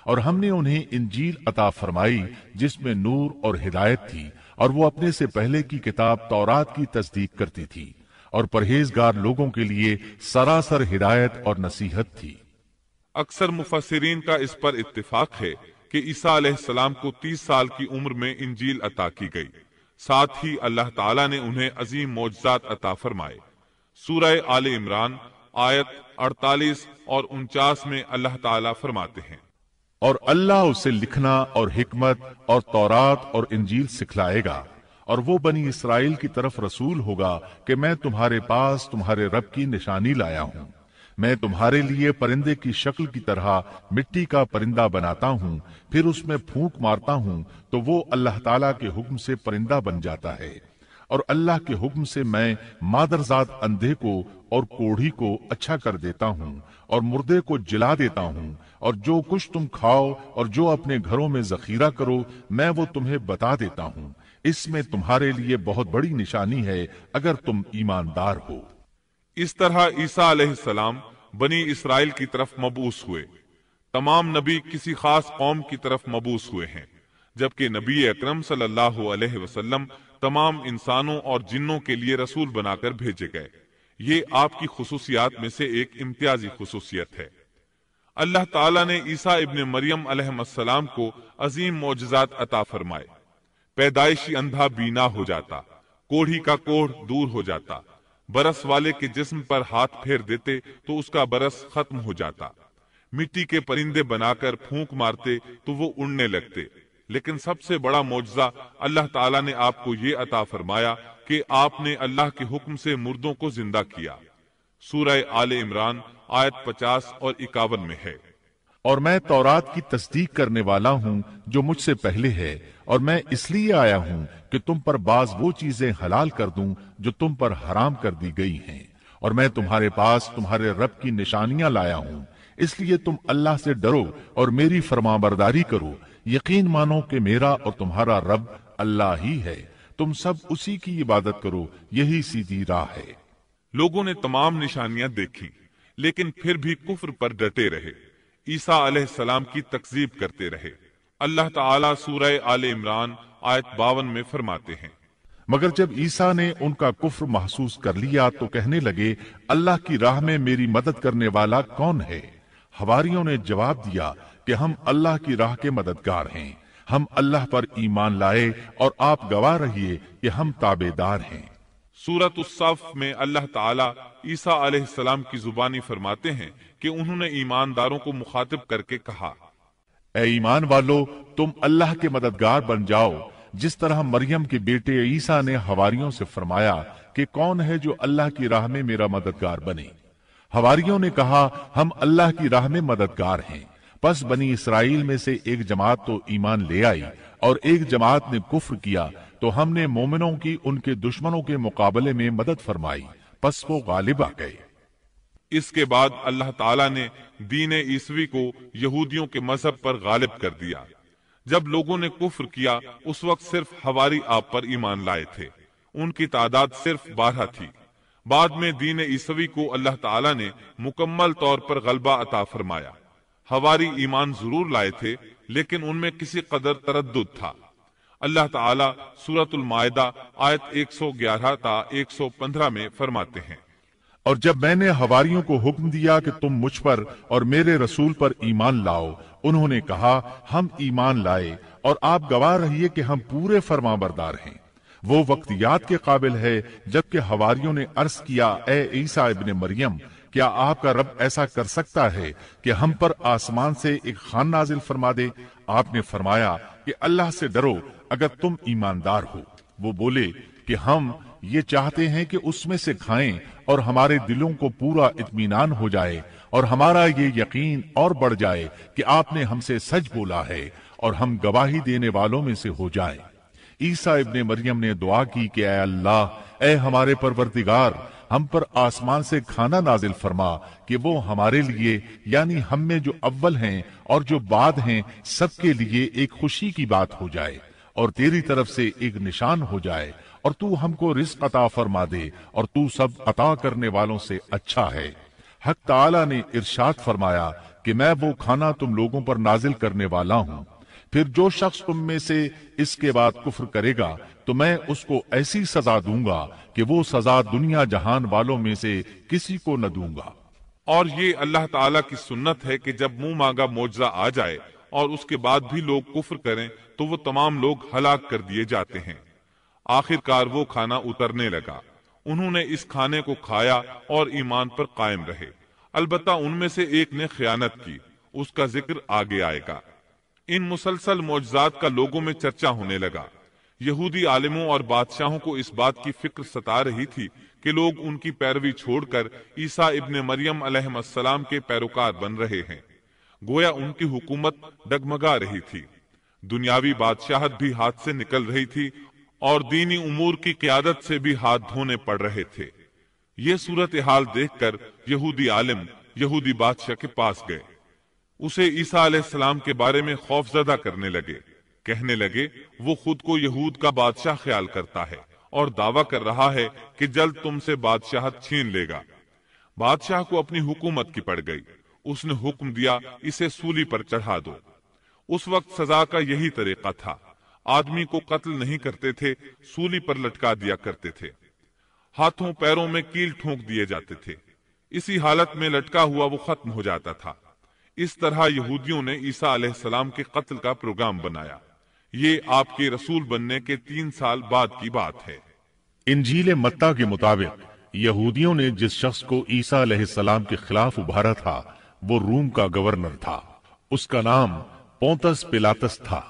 اور ہم نے انہیں انجیل عطا فرمائی جس میں نور اور ہدایت تھی، اور وہ اپنے سے پہلے کی کتاب تورات کی تصدیق کرتی تھی، اور پرہیزگار لوگوں کے لیے سراسر ہدایت اور نصیحت تھی۔ اکثر مفسرین کا اس پر اتفاق ہے کہ عیسیٰ علیہ السلام کو 30 سال کی عمر میں انجیل عطا کی گئی، ساتھ ہی اللہ تعالیٰ نے انہیں عظیم معجزات عطا فرمائے۔ سورہ آل عمران آیت 48 اور 49 میں اللہ تعالیٰ فرماتے ہیں، اور اللہ اسے لکھنا اور حکمت اور تورات اور انجیل سکھلائے گا، اور وہ بنی اسرائیل کی طرف رسول ہوگا کہ میں تمہارے پاس تمہارے رب کی نشانی لایا ہوں۔ میں تمہارے لیے پرندے کی شکل کی طرح مٹی کا پرندہ بناتا ہوں، پھر اس میں پھونک مارتا ہوں تو وہ اللہ تعالیٰ کے حکم سے پرندہ بن جاتا ہے، اور اللہ کے حکم سے میں مادرزاد اندھے کو اور کوڑھی کو اچھا کر دیتا ہوں اور مردے کو جلا دیتا ہوں، اور جو کچھ تم کھاؤ اور جو اپنے گھروں میں ذخیرہ کرو میں وہ تمہیں بتا دیتا ہوں۔ اس میں تمہارے لیے بہت بڑی نشانی ہے اگر تم ایماندار ہو۔ اس طرح عیسیٰ علیہ السلام بنی اسرائیل کی طرف مبعوث ہوئے۔ تمام نبی کسی خاص قوم کی طرف مبعوث ہوئے ہیں، جبکہ نبی اکرم صلی اللہ علیہ وسلم تمام انسانوں اور جنوں کے لیے رسول بنا کر بھیجے گئے۔ یہ آپ کی خصوصیات میں سے ایک امتیازی خصوصیت ہے۔ اللہ تعالیٰ نے عیسیٰ ابن مریم علیہ السلام کو عظیم معجزات عطا فرمائے۔ پیدائشی اندھا بینا ہو جاتا، کوڑھی کا کوڑھ دور ہو جاتا، برس والے کے جسم پر ہاتھ پھیر دیتے تو اس کا برس ختم ہو جاتا، مٹی کے پرندے بنا کر پھونک مارتے تو وہ اڑنے لگتے۔ لیکن سب سے بڑا معجزہ اللہ تعالیٰ نے آپ کو یہ عطا فرمایا کہ آپ نے اللہ کے حکم سے مردوں کو زندہ کیا۔ سورہ آل عمران آیت 50 اور 51 میں ہے۔ اور میں تورات کی تصدیق کرنے والا ہوں جو مجھ سے پہلے ہے، اور میں اس لیے آیا ہوں کہ تم پر بعض وہ چیزیں حلال کر دوں جو تم پر حرام کر دی گئی ہیں، اور میں تمہارے پاس تمہارے رب کی نشانیاں لایا ہوں، اس لیے تم اللہ سے ڈرو اور میری فرمانبرداری کرو۔ یقین مانو کہ میرا اور تمہارا رب اللہ ہی ہے، تم سب اسی کی عبادت کرو، یہی سیدھی راہ ہے۔ لوگوں نے تمام نشانیاں دیکھی لیکن پھر بھی کفر پر ڈٹے رہے، عیسیٰ علیہ السلام کی تکذیب کرتے رہے۔ اللہ تعالیٰ سورہ آل عمران آیت 52 میں فرماتے ہیں، مگر جب عیسیٰ نے ان کا کفر محسوس کر لیا تو کہنے لگے، اللہ کی راہ میں میری مدد کرنے والا کون ہے؟ حواریوں نے جواب دیا کہ ہم اللہ کی راہ کے مددگار ہیں، ہم اللہ پر ایمان لائے اور آپ گواہ رہیے کہ ہم تابعدار ہیں۔ سورۃ الصف میں اللہ تعالیٰ عیسیٰ علیہ السلام کی زبانی فرماتے ہیں کہ انہوں نے ایمانداروں کو مخاطب کر کے کہا، اے ایمان والو، تم اللہ کے مددگار بن جاؤ، جس طرح مریم کے بیٹے عیسیٰ نے حواریوں سے فرمایا کہ کون ہے جو اللہ کی راہ میں میرا مددگار بنے؟ حواریوں نے کہا، ہم اللہ کی راہ میں مددگار ہیں۔ پس بنی اسرائیل میں سے ایک جماعت تو ایمان لے آئی اور ایک جماعت نے کفر کیا، تو ہم نے مومنوں کی ان کے دشمنوں کے مقابلے میں مدد فرمائی، پس وہ غالب آ گئے۔ اس کے بعد اللہ تعالیٰ نے دین عیسوی کو یہودیوں کے مذہب پر غالب کر دیا۔ جب لوگوں نے کفر کیا اس وقت صرف حواری آپ پر ایمان لائے تھے، ان کی تعداد صرف 12 تھی۔ بعد میں دین عیسوی کو اللہ تعالیٰ نے مکمل طور پر غلبہ عطا فرمایا۔ حواری ایمان ضرور لائے تھے لیکن ان میں کسی قدر تردد تھا۔ اللہ تعالیٰ سورۃ المائدہ آیت 111 تا 115 میں فرماتے ہیں، اور جب میں نے حواریوں کو حکم دیا کہ تم مجھ پر اور میرے رسول پر ایمان لاؤ، انہوں نے کہا، ہم ایمان لائے اور آپ گواہ رہیے کہ ہم پورے فرمانبردار ہیں۔ وہ وقت یاد کے قابل ہے جبکہ حواریوں نے عرض کیا، اے عیسیٰ ابن مریم، کیا آپ کا رب ایسا کر سکتا ہے کہ ہم پر آسمان سے ایک خوان نازل فرما دے؟ آپ نے فرمایا کہ اللہ سے ڈرو اگر تم ایماندار ہو۔ وہ بولے کہ ہم یہ چاہتے ہیں کہ اس میں سے کھائیں اور ہمارے دلوں کو پورا اطمینان ہو جائے اور ہمارا یہ یقین اور بڑھ جائے کہ آپ نے ہم سے سچ بولا ہے اور ہم گواہی دینے والوں میں سے ہو جائیں۔ عیسیٰ ابن مریم نے دعا کی کہ اے اللہ، اے ہمارے پروردگار، ہم پر آسمان سے کھانا نازل فرما کہ وہ ہمارے لیے، یعنی ہم میں جو اول ہیں اور جو بعد ہیں، سب کے لیے ایک خوشی کی بات ہو جائے اور تیری طرف سے ایک نشان ہو جائے، اور تو ہم کو رزق عطا فرما دے اور تو سب عطا کرنے والوں سے اچھا ہے۔ حق تعالیٰ نے ارشاد فرمایا کہ میں وہ کھانا تم لوگوں پر نازل کرنے والا ہوں، پھر جو شخص تم میں سے اس کے بعد کفر کرے گا تو میں اس کو ایسی سزا دوں گا کہ وہ سزا دنیا جہان والوں میں سے کسی کو نہ دوں گا۔ اور یہ اللہ تعالیٰ کی سنت ہے کہ جب منہ مانگا معجزہ آ جائے اور اس کے بعد بھی لوگ کفر کریں تو وہ تمام لوگ ہلاک کر دیے جاتے ہیں۔ آخر کار وہ کھانا اترنے لگا، انہوں نے اس کھانے کو کھایا اور ایمان پر قائم رہے، البتہ ان میں سے ایک نے خیانت کی، اس کا ذکر آگے آئے گا۔ ان مسلسل معجزات کا لوگوں میں چرچا ہونے لگا۔ یہودی عالموں اور بادشاہوں کو اس بات کی فکر ستا رہی تھی کہ لوگ ان کی پیروی چھوڑ کر عیسیٰ ابن مریم علیہ السلام کے پیروکار بن رہے ہیں۔ گویا ان کی حکومت ڈگمگا رہی تھی، دنیاوی بادشاہت بھی ہاتھ سے نکل رہی تھی اور دینی امور کی قیادت سے بھی ہاتھ دھونے پڑ رہے تھے۔ یہ صورتحال دیکھ کر یہودی عالم یہودی بادشاہ کے پاس گئے، اسے عیسیٰ علیہ السلام کے بارے میں خوف زدہ کرنے لگے، کہنے لگے وہ خود کو یہود کا بادشاہ خیال کرتا ہے اور دعویٰ کر رہا ہے کہ جلد تم سے بادشاہت چھین لے گا۔ بادشاہ کو اپنی حکومت کی پڑ گئی، اس نے حکم دیا اسے سولی پر چڑھا دو۔ اس وقت سزا کا یہی طریقہ تھا، آدمی کو قتل نہیں کرتے تھے، سولی پر لٹکا دیا کرتے تھے، ہاتھوں پیروں میں کیل ٹھونک دیے جاتے تھے، اسی حالت میں لٹکا ہوا وہ ختم ہو جاتا تھا۔ اس طرح یہودیوں نے عیسیٰ علیہ السلام کے قتل کا پروگرام بنایا۔ یہ آپ کے رسول بننے کے 3 سال بعد کی بات ہے۔ انجیل متی کے مطابق یہودیوں نے جس شخص کو عیسیٰ علیہ السلام کے خلاف ابھارا تھا وہ روم کا گورنر تھا، اس کا نام پونتس پیلاطس تھا۔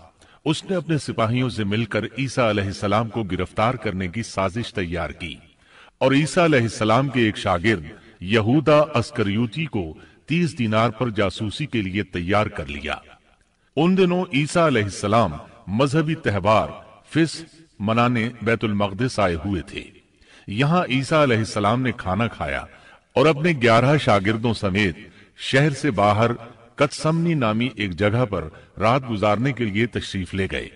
اس نے اپنے سپاہیوں سے مل کر عیسیٰ علیہ السلام کو گرفتار کرنے کی سازش تیار کی اور عیسیٰ علیہ السلام کے ایک شاگرد یہودا اسکریوتی کو 30 دینار پر جاسوسی کے لیے تیار کر لیا۔ ان دنوں عیسیٰ علیہ السلام مذہبی تہوار فصح منانے بیت المقدس آئے ہوئے تھے۔ یہاں عیسیٰ علیہ السلام نے کھانا کھایا اور اپنے 11 شاگردوں سمیت شہر سے باہر کتسمنی نامی ایک جگہ پر رات گزارنے کے لیے تشریف لے گئے۔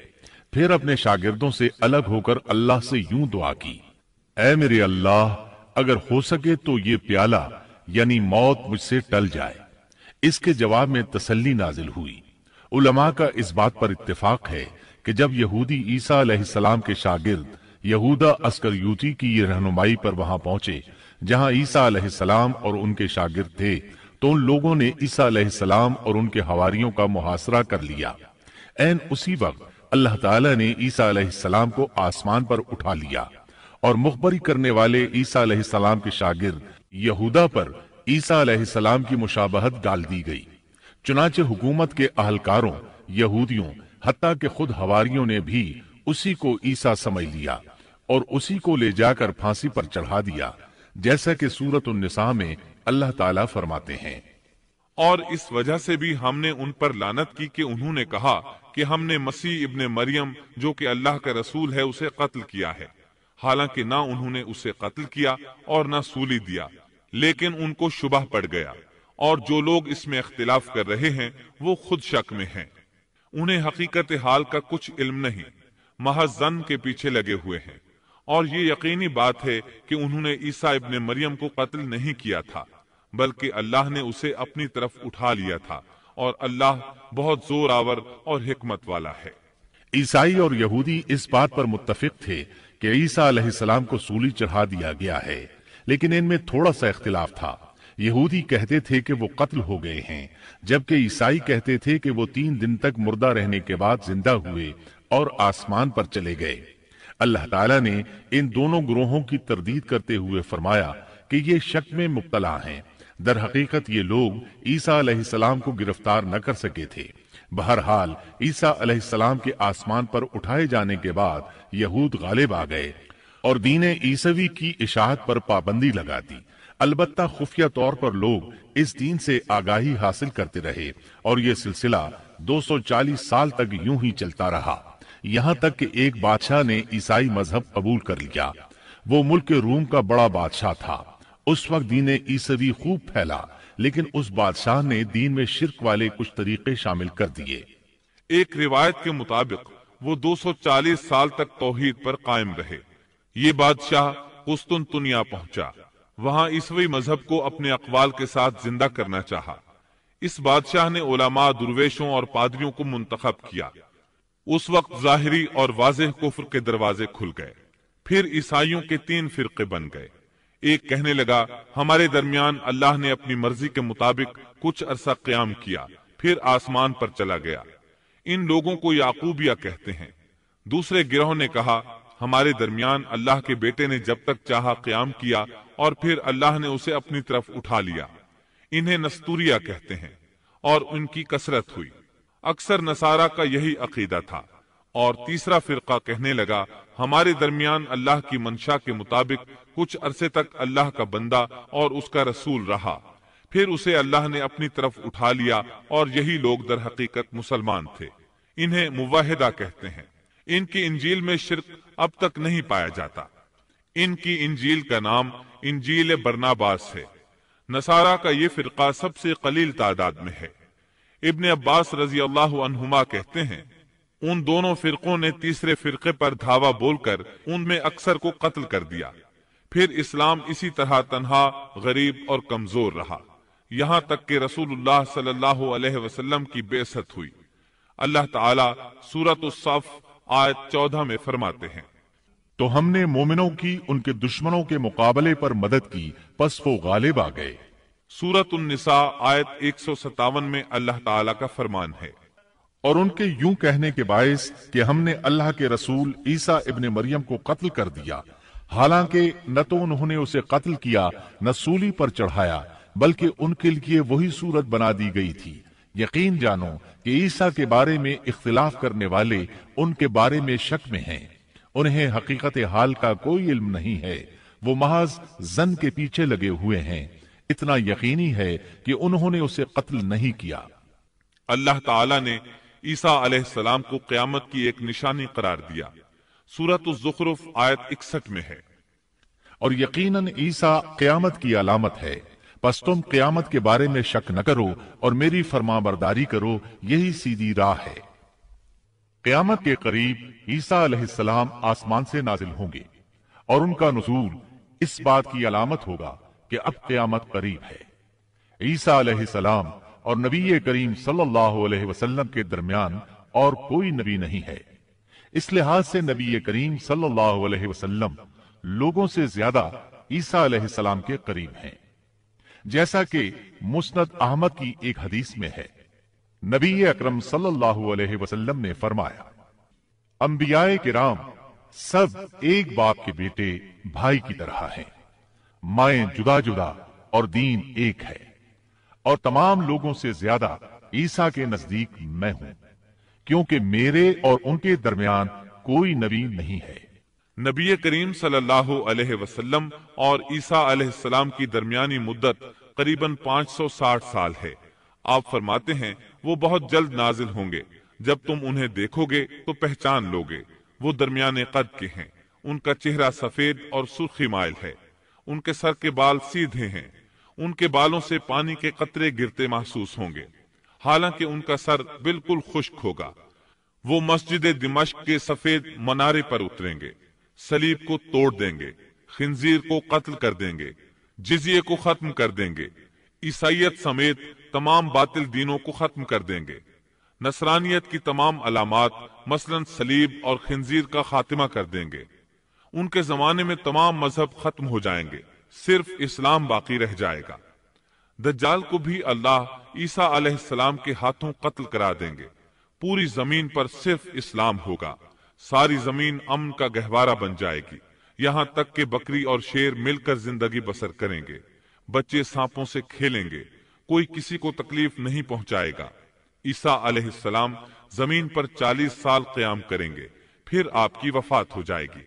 پھر اپنے شاگردوں سے الگ ہو کر اللہ سے یوں دعا کی، اے میرے اللہ، اگر ہو سکے تو یہ پیالہ یعنی موت مجھ سے ٹل جائے۔ اس کے جواب میں تسلی نازل ہوئی۔ علماء کا اس بات پر اتفاق ہے کہ جب یہودی عیسیٰ علیہ السلام کے شاگرد یہودا اسکریوتی کی یہ رہنمائی پر وہاں پہنچے جہاں عیسیٰ علیہ السلام اور ان کے شاگرد تھے، تو ان لوگوں نے عیسیٰ علیہ السلام اور ان کے حواریوں کا محاصرہ کر لیا۔ عین اسی وقت اللہ تعالیٰ نے عیسیٰ علیہ السلام کو آسمان پر اٹھا لیا اور مخبری کرنے والے عیسیٰ علیہ السلام کے شاگرد یہودا پر عیسیٰ علیہ السلام کی مشابہت ڈال دی گئی۔ چنانچہ حکومت کے اہلکاروں، یہودیوں، حتیٰ کہ خود حواریوں نے بھی اسی کو عیسیٰ سمجھ لیا اور اسی کو لے جا کر پھانسی پر چڑھا دیا، جیسا کہ سورۃ النساء میں اللہ تعالیٰ فرماتے ہیں۔ اور اس وجہ سے بھی ہم نے ان پر لعنت کی کہ انہوں نے کہا کہ ہم نے مسیح ابن مریم جو کہ اللہ کا رسول ہے اسے قتل کیا ہے، حالانکہ نہ انہوں نے اسے قتل کیا اور نہ سولی دیا، لیکن ان کو شبہ پڑ گیا، اور جو لوگ اس میں اختلاف کر رہے ہیں وہ خود شک میں ہیں، انہیں حقیقت حال کا کچھ علم نہیں، محض ظن کے پیچھے لگے ہوئے ہیں۔ اور یہ یقینی بات ہے کہ انہوں نے عیسیٰ ابن مریم کو قتل نہیں کیا تھا، بلکہ اللہ نے اسے اپنی طرف اٹھا لیا تھا، اور اللہ بہت زور آور اور حکمت والا ہے۔ عیسائی اور یہودی اس بات پر متفق تھے کہ عیسیٰ علیہ السلام کو سولی چڑھا دیا گیا ہے، لیکن ان میں تھوڑا سا اختلاف تھا۔ یہودی کہتے تھے کہ وہ قتل ہو گئے ہیں، جبکہ عیسائی کہتے تھے کہ وہ 3 دن تک مردہ رہنے کے بعد زندہ ہوئے اور آسمان پر چلے گئے۔ اللہ تعالیٰ نے ان دونوں گروہوں کی تردید کرتے ہوئے فرمایا کہ یہ شک میں مبتلا ہیں، در حقیقت یہ لوگ عیسیٰ علیہ السلام کو گرفتار نہ کر سکے تھے۔ بہرحال عیسیٰ علیہ السلام کے آسمان پر اٹھائے جانے کے بعد یہود غالب آ گئے اور دین عیسوی کی اشاعت پر پابندی لگا دی۔ البتہ خفیہ طور پر لوگ اس دین سے آگاہی حاصل کرتے رہے اور یہ سلسلہ 240 سال تک یوں ہی چلتا رہا، یہاں تک کہ ایک بادشاہ نے عیسائی مذہب قبول کر لیا۔ وہ ملک روم کا بڑا بادشاہ تھا۔ اس وقت دین عیسوی خوب پھیلا، لیکن اس بادشاہ نے دین میں شرک والے کچھ طریقے شامل کر دیے۔ ایک روایت کے مطابق وہ 240 سال تک توحید پر قائم رہے۔ یہ بادشاہ قسطنطنیہ پہنچا، وہاں عیسوی مذہب کو اپنے اقوال کے ساتھ زندہ کرنا چاہا۔ اس بادشاہ نے علماء، درویشوں اور پادریوں کو منتخب کیا۔ اس وقت ظاہری اور واضح کفر کے دروازے کھل گئے۔ پھر عیسائیوں کے 3 فرقے بن گئے۔ ایک کہنے لگا ہمارے درمیان اللہ نے اپنی مرضی کے مطابق کچھ عرصہ قیام کیا، پھر آسمان پر چلا گیا، ان لوگوں کو یعقوبیہ کہتے ہیں۔ دوسرے گروہ نے کہا ہمارے درمیان اللہ کے بیٹے نے جب تک چاہا قیام کیا اور پھر اللہ نے اسے اپنی طرف اٹھا لیا، انہیں نستوریہ کہتے ہیں، اور ان کی کثرت ہوئی۔ اکثر نصارہ کا یہی عقیدہ تھا۔ اور تیسرا فرقہ کہنے لگا ہمارے درمیان اللہ کی منشا کے مطابق کچھ عرصے تک اللہ کا بندہ اور اس کا رسول رہا، پھر اسے اللہ نے اپنی طرف اٹھا لیا، اور یہی لوگ در حقیقت مسلمان تھے۔ انہیں موحدہ کہتے ہیں۔ ان کی انجیل میں شرک اب تک نہیں پایا جاتا۔ ان کی انجیل کا نام انجیل برناباس ہے۔ نصارہ کا یہ فرقہ سب سے قلیل تعداد میں ہے۔ ابن عباس رضی اللہ عنہما کہتے ہیں، ان دونوں فرقوں نے تیسرے فرقے پر دھاوا بول کر ان میں اکثر کو قتل کر دیا۔ پھر اسلام اسی طرح تنہا، غریب اور کمزور رہا، یہاں تک کہ رسول اللہ صلی اللہ علیہ وسلم کی بعثت ہوئی۔ اللہ تعالی سورۃ الصف آیت 14 میں فرماتے ہیں، تو ہم نے مومنوں کی ان کے دشمنوں کے مقابلے پر مدد کی، پس وہ غالب آ گئے۔ سورۃ النساء آیت 157 میں اللہ تعالی کا فرمان ہے، اور ان کے یوں کہنے کے باعث کہ ہم نے اللہ کے رسول عیسیٰ ابن مریم کو قتل کر دیا، حالانکہ نہ تو انہوں نے اسے قتل کیا نہ سولی پر چڑھایا، بلکہ ان کے لیے وہی صورت بنا دی گئی تھی۔ یقین جانو کہ عیسیٰ کے بارے میں اختلاف کرنے والے ان کے بارے میں شک میں ہیں، انہیں حقیقت حال کا کوئی علم نہیں ہے، وہ محض ظن کے پیچھے لگے ہوئے ہیں۔ اتنا یقینی ہے کہ انہوں نے اسے قتل نہیں کیا۔ اللہ تعالی نے عیسیٰ علیہ السلام کو قیامت کی ایک نشانی قرار دیا۔ سورۃ الزخرف آیت 61 میں ہے، اور یقیناً عیسیٰ قیامت کی علامت ہے، پس تم قیامت کے بارے میں شک نہ کرو اور میری فرمانبرداری کرو، یہی سیدھی راہ ہے۔ قیامت کے قریب عیسیٰ علیہ السلام آسمان سے نازل ہوں گے، اور ان کا نزول اس بات کی علامت ہوگا کہ اب قیامت قریب ہے۔ عیسیٰ علیہ السلام اور نبی کریم صلی اللہ علیہ وسلم کے درمیان اور کوئی نبی نہیں ہے، اس لحاظ سے نبی کریم صلی اللہ علیہ وسلم لوگوں سے زیادہ عیسیٰ علیہ السلام کے قریب ہیں، جیسا کہ مسند احمد کی ایک حدیث میں ہے۔ نبی اکرم صلی اللہ علیہ وسلم نے فرمایا، انبیاء کرام سب ایک باپ کے بیٹے بھائی کی طرح ہیں، مائیں جدا جدا اور دین ایک ہے، اور تمام لوگوں سے زیادہ عیسیٰ کے نزدیک میں ہوں، کیونکہ میرے اور ان کے درمیان کوئی نبی نہیں ہے۔ نبی کریم صلی اللہ علیہ وسلم اور عیسیٰ علیہ السلام کی درمیانی مدت قریباً 560 سال ہے۔ آپ فرماتے ہیں، وہ بہت جلد نازل ہوں گے، جب تم انہیں دیکھو گے تو پہچان لوگے، وہ درمیانے قد کے ہیں، ان کا چہرہ سفید اور سرخی مائل ہے، ان کے سر کے بال سیدھے ہیں، ان کے بالوں سے پانی کے قطرے گرتے محسوس ہوں گے، حالانکہ ان کا سر بالکل خشک ہوگا۔ وہ مسجد دمشق کے سفید منارے پر اتریں گے، صلیب کو توڑ دیں گے، خنزیر کو قتل کر دیں گے، جزیے کو ختم کر دیں گے، عیسائیت سمیت تمام باطل دینوں کو ختم کر دیں گے، نصرانیت کی تمام علامات مثلا صلیب اور خنزیر کا خاتمہ کر دیں گے۔ ان کے زمانے میں تمام مذہب ختم ہو جائیں گے، صرف اسلام باقی رہ جائے گا۔ دجال کو بھی اللہ عیسیٰ علیہ السلام کے ہاتھوں قتل کرا دیں گے، پوری زمین پر صرف اسلام ہوگا، ساری زمین امن کا گہوارہ بن جائے گی، یہاں تک کہ بکری اور شیر مل کر زندگی بسر کریں گے، بچے سانپوں سے کھیلیں گے، کوئی کسی کو تکلیف نہیں پہنچائے گا۔ عیسیٰ علیہ السلام زمین پر 40 سال قیام کریں گے، پھر آپ کی وفات ہو جائے گی۔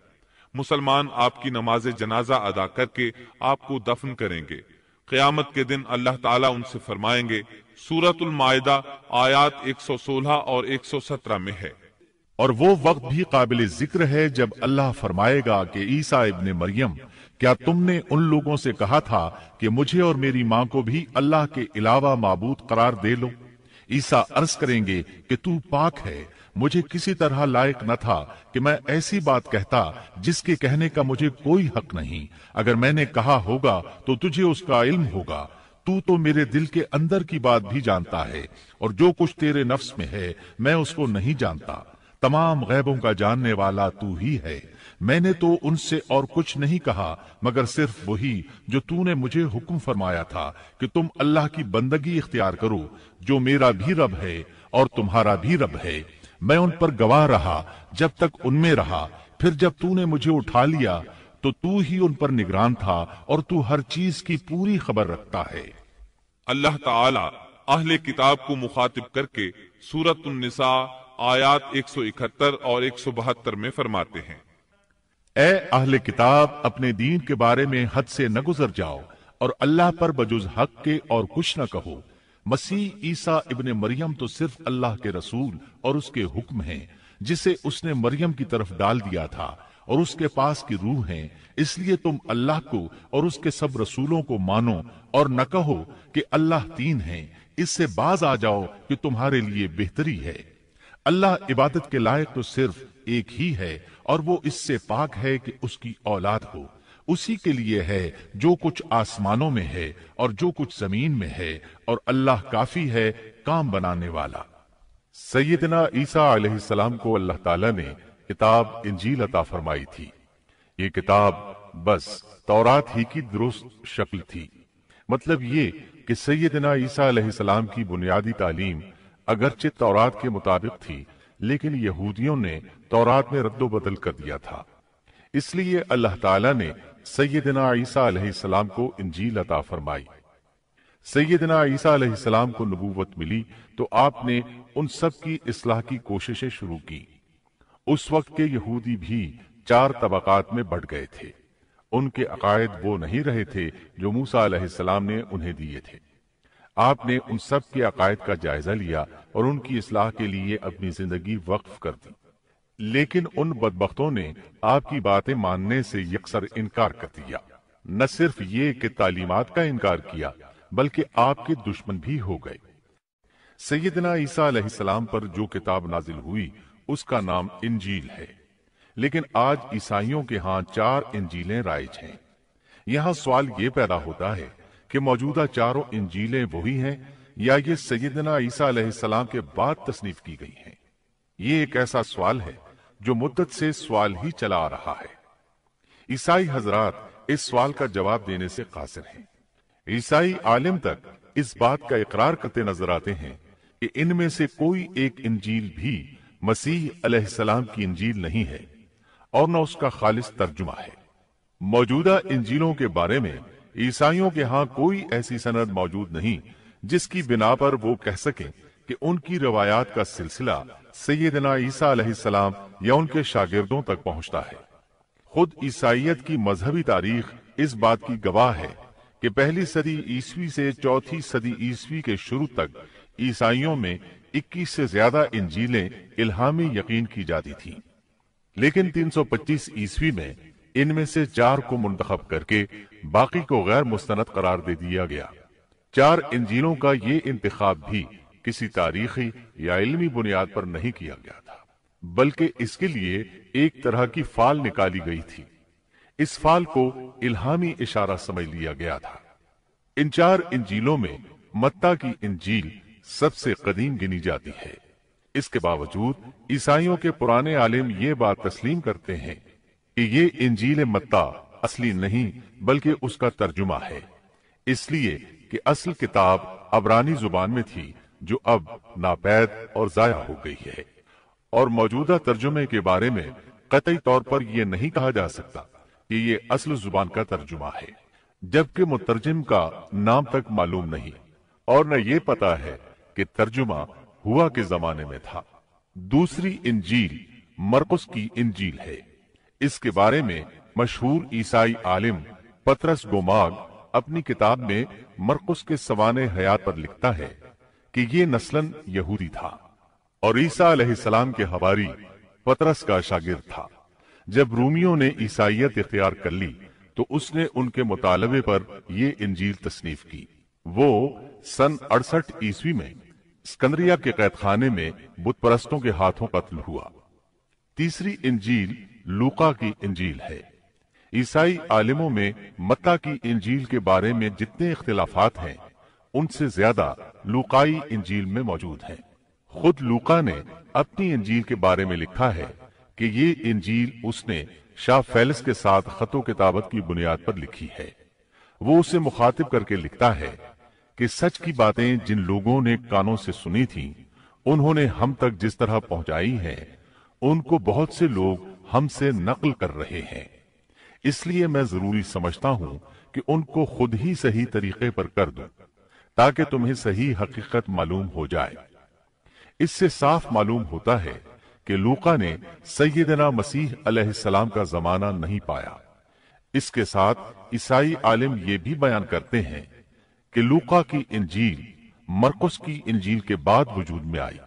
مسلمان آپ کی نماز جنازہ ادا کر کے آپ کو دفن کریں گے۔ قیامت کے دن اللہ تعالیٰ ان سے فرمائیں گے، سورۃ المائدہ آیات 116 اور 117 میں ہے، اور وہ وقت بھی قابل ذکر ہے جب اللہ فرمائے گا کہ عیسیٰ ابن مریم، کیا تم نے ان لوگوں سے کہا تھا کہ مجھے اور میری ماں کو بھی اللہ کے علاوہ معبود قرار دے لو؟ عیسیٰ عرض کریں گے کہ تو پاک ہے، مجھے کسی طرح لائق نہ تھا کہ میں ایسی بات کہتا جس کے کہنے کا مجھے کوئی حق نہیں، اگر میں نے کہا ہوگا تو تجھے اس کا علم ہوگا، تو میرے دل کے اندر کی بات بھی جانتا ہے، اور جو کچھ تیرے نفس میں ہے میں اس کو نہیں جانتا، تمام غیبوں کا جاننے والا تو ہی ہے، میں نے تو ان سے اور کچھ نہیں کہا مگر صرف وہی جو تو نے مجھے حکم فرمایا تھا کہ تم اللہ کی بندگی اختیار کرو، جو میرا بھی رب ہے اور تمہارا بھی رب ہے۔ میں ان پر گواہ رہا جب تک ان میں رہا، پھر جب تو نے مجھے اٹھا لیا تو تو ہی ان پر نگران تھا، اور تو ہر چیز کی پوری خبر رکھتا ہے۔ اللہ تعالی اہل کتاب کو مخاطب کر کے سورۃ النساء آیات 171 اور 172 میں فرماتے ہیں، اے اہل کتاب، اپنے دین کے بارے میں حد سے نہ گزر جاؤ اور اللہ پر بجز حق کے اور کچھ نہ کہو۔ مسیح عیسیٰ ابن مریم تو صرف اللہ کے رسول اور اس کے حکم ہیں، جسے اس نے مریم کی طرف ڈال دیا تھا، اور اس کے پاس کی روح ہیں۔ اس لیے تم اللہ کو اور اس کے سب رسولوں کو مانو اور نہ کہو کہ اللہ تین ہیں۔ اس سے باز آ جاؤ کہ تمہارے لیے بہتری ہے۔ اللہ عبادت کے لائق تو صرف ایک ہی ہے، اور وہ اس سے پاک ہے کہ اس کی اولاد ہو۔ اسی کے لیے ہے جو کچھ آسمانوں میں ہے اور جو کچھ زمین میں ہے، اور اللہ کافی ہے کام بنانے والا۔ سیدنا عیسیٰ علیہ السلام کو اللہ تعالیٰ نے کتاب انجیل عطا فرمائی تھی۔ یہ کتاب بس تورات ہی کی درست شکل تھی۔ مطلب یہ کہ سیدنا عیسیٰ علیہ السلام کی بنیادی تعلیم اگرچہ تورات کے مطابق تھی، لیکن یہودیوں نے تورات میں رد و بدل کر دیا تھا۔ اس لیے اللہ تعالیٰ نے سیدنا عیسیٰ علیہ السلام کو انجیل عطا فرمائی۔ سیدنا عیسیٰ علیہ السلام کو نبوت ملی تو آپ نے ان سب کی اصلاح کی کوششیں شروع کی۔ اس وقت کے یہودی بھی 4 طبقات میں بٹ گئے تھے۔ ان کے عقائد وہ نہیں رہے تھے جو موسیٰ علیہ السلام نے انہیں دیے تھے۔ آپ نے ان سب کے عقائد کا جائزہ لیا اور ان کی اصلاح کے لیے اپنی زندگی وقف کر دی۔ لیکن ان بدبختوں نے آپ کی باتیں ماننے سے یکسر انکار کر دیا۔ نہ صرف یہ کہ تعلیمات کا انکار کیا، بلکہ آپ کے دشمن بھی ہو گئے۔ سیدنا عیسیٰ علیہ السلام پر جو کتاب نازل ہوئی اس کا نام انجیل ہے، لیکن آج عیسائیوں کے ہاں 4 انجیلیں رائج ہیں۔ یہاں سوال یہ پیدا ہوتا ہے کہ موجودہ 4 انجیلیں وہی ہیں یا یہ سیدنا عیسیٰ علیہ السلام کے بعد تصنیف کی گئی ہیں؟ یہ ایک ایسا سوال ہے جو مدت سے سوال ہی چلا آ رہا ہے۔ عیسائی حضرات اس سوال کا جواب دینے سے قاصر ہیں۔ عیسائی عالم تک اس بات کا اقرار کرتے نظر آتے ہیں کہ ان میں سے کوئی ایک انجیل بھی مسیح علیہ السلام کی انجیل نہیں ہے اور نہ اس کا خالص ترجمہ ہے۔ موجودہ انجیلوں کے بارے میں عیسائیوں کے ہاں کوئی ایسی سند موجود نہیں جس کی بنا پر وہ کہہ سکیں کہ ان کی روایات کا سلسلہ سیدنا عیسیٰ علیہ السلام یا ان کے شاگردوں تک پہنچتا ہے۔ خود عیسائیت کی مذہبی تاریخ اس بات کی گواہ ہے کہ پہلی صدی عیسوی سے چوتھی صدی عیسوی کے شروع تک عیسائیوں میں 21 سے زیادہ انجیلیں الہامی یقین کی جاتی تھیں، لیکن 325 عیسوی میں ان میں سے 4 کو منتخب کر کے باقی کو غیر مستند قرار دے دیا گیا۔ 4 انجیلوں کا یہ انتخاب بھی کسی تاریخی یا علمی بنیاد پر نہیں کیا گیا تھا، بلکہ اس کے لیے ایک طرح کی فال نکالی گئی تھی۔ اس فال کو الہامی اشارہ سمجھ لیا گیا تھا۔ ان 4 انجیلوں میں متی کی انجیل سب سے قدیم گنی جاتی ہے۔ اس کے باوجود عیسائیوں کے پرانے عالم یہ بات تسلیم کرتے ہیں کہ یہ انجیل متی اصلی نہیں بلکہ اس کا ترجمہ ہے، اس لیے کہ اصل کتاب عبرانی زبان میں تھی جو اب ناپید اور ضائع ہو گئی ہے، اور موجودہ ترجمے کے بارے میں قطعی طور پر یہ نہیں کہا جا سکتا کہ یہ اصل زبان کا ترجمہ ہے، جبکہ مترجم کا نام تک معلوم نہیں، اور نہ یہ پتا ہے کہ ترجمہ ہوا کے زمانے میں تھا۔ دوسری انجیل مرقس کی انجیل ہے۔ اس کے بارے میں مشہور عیسائی عالم پطرس گوماگ اپنی کتاب میں مرقس کے سوانح حیات پر لکھتا ہے کہ یہ نسلاً یہودی تھا اور عیسیٰ علیہ السلام کے حواری پطرس کا شاگرد تھا۔ جب رومیوں نے عیسائیت اختیار کر لی تو اس نے ان کے مطالبے پر یہ انجیل تصنیف کی۔ وہ سن 68 عیسوی میں اسکندریہ کے قید خانے میں بت پرستوں کے ہاتھوں قتل ہوا۔ تیسری انجیل لوقا کی انجیل ہے۔ عیسائی عالموں میں متی کی انجیل کے بارے میں جتنے اختلافات ہیں ان سے زیادہ لوقائی انجیل میں موجود ہیں۔ خود لوقا نے اپنی انجیل کے بارے میں لکھا ہے کہ یہ انجیل اس نے شاہ فیلس کے ساتھ خط و کتابت کی بنیاد پر لکھی ہے۔ وہ اسے مخاطب کر کے لکھتا ہے کہ سچ کی باتیں جن لوگوں نے کانوں سے سنی تھیں انہوں نے ہم تک جس طرح پہنچائی ہیں ان کو بہت سے لوگ ہم سے نقل کر رہے ہیں، اس لیے میں ضروری سمجھتا ہوں کہ ان کو خود ہی صحیح طریقے پر کر دوں تاکہ تمہیں صحیح حقیقت معلوم ہو جائے۔ اس سے صاف معلوم ہوتا ہے کہ لوقا نے سیدنا مسیح علیہ السلام کا زمانہ نہیں پایا۔ اس کے ساتھ عیسائی عالم یہ بھی بیان کرتے ہیں کہ لوقا کی انجیل مرقس کی انجیل کے بعد وجود میں آئی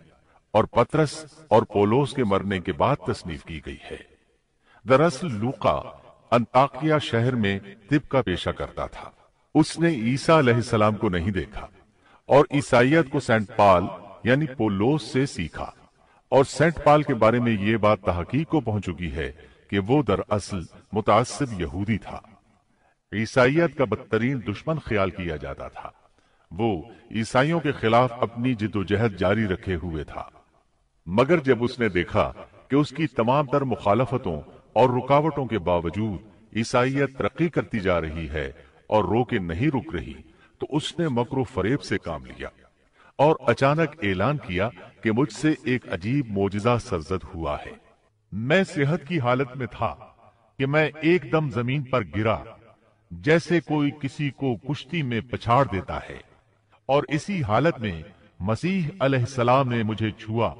اور پطرس اور پولس کے مرنے کے بعد تصنیف کی گئی ہے۔ دراصل لوقا انطاکیہ شہر میں طب کا پیشہ کرتا تھا۔ اس نے عیسیٰ علیہ السلام کو نہیں دیکھا اور عیسائیت کو سینٹ پال یعنی پولس سے سیکھا، اور سینٹ پال کے بارے میں یہ بات تحقیق کو پہنچ چکی ہے کہ وہ دراصل متعصب یہودی تھا۔ عیسائیت کا بدترین دشمن خیال کیا جاتا تھا۔ وہ عیسائیوں کے خلاف اپنی جد و جہد جاری رکھے ہوئے تھا، مگر جب اس نے دیکھا کہ اس کی تمام تر مخالفتوں اور رکاوٹوں کے باوجود عیسائیت ترقی کرتی جا رہی ہے اور رو کے نہیں رک رہی، تو اس نے مکر و فریب سے کام لیا اور اچانک اعلان کیا کہ مجھ سے ایک عجیب معجزہ سرزد ہوا ہے۔ میں صحت کی حالت میں تھا کہ میں ایک دم زمین پر گرا جیسے کوئی کسی کو کشتی میں پچھاڑ دیتا ہے، اور اسی حالت میں مسیح علیہ السلام نے مجھے چھوا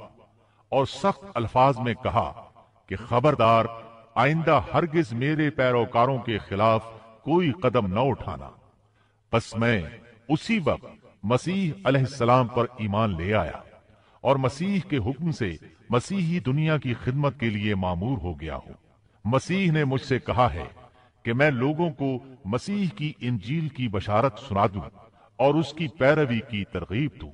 اور سخت الفاظ میں کہا کہ خبردار، آئندہ ہرگز میرے پیروکاروں کے خلاف کوئی قدم نہ اٹھانا۔ پس میں اسی وقت مسیح علیہ السلام پر ایمان لے آیا اور مسیح کے حکم سے مسیحی دنیا کی خدمت کے لیے مامور ہو گیا ہوں۔ مسیح نے مجھ سے کہا ہے کہ میں لوگوں کو مسیح کی انجیل کی بشارت سنا دوں اور اس کی پیروی کی ترغیب دوں۔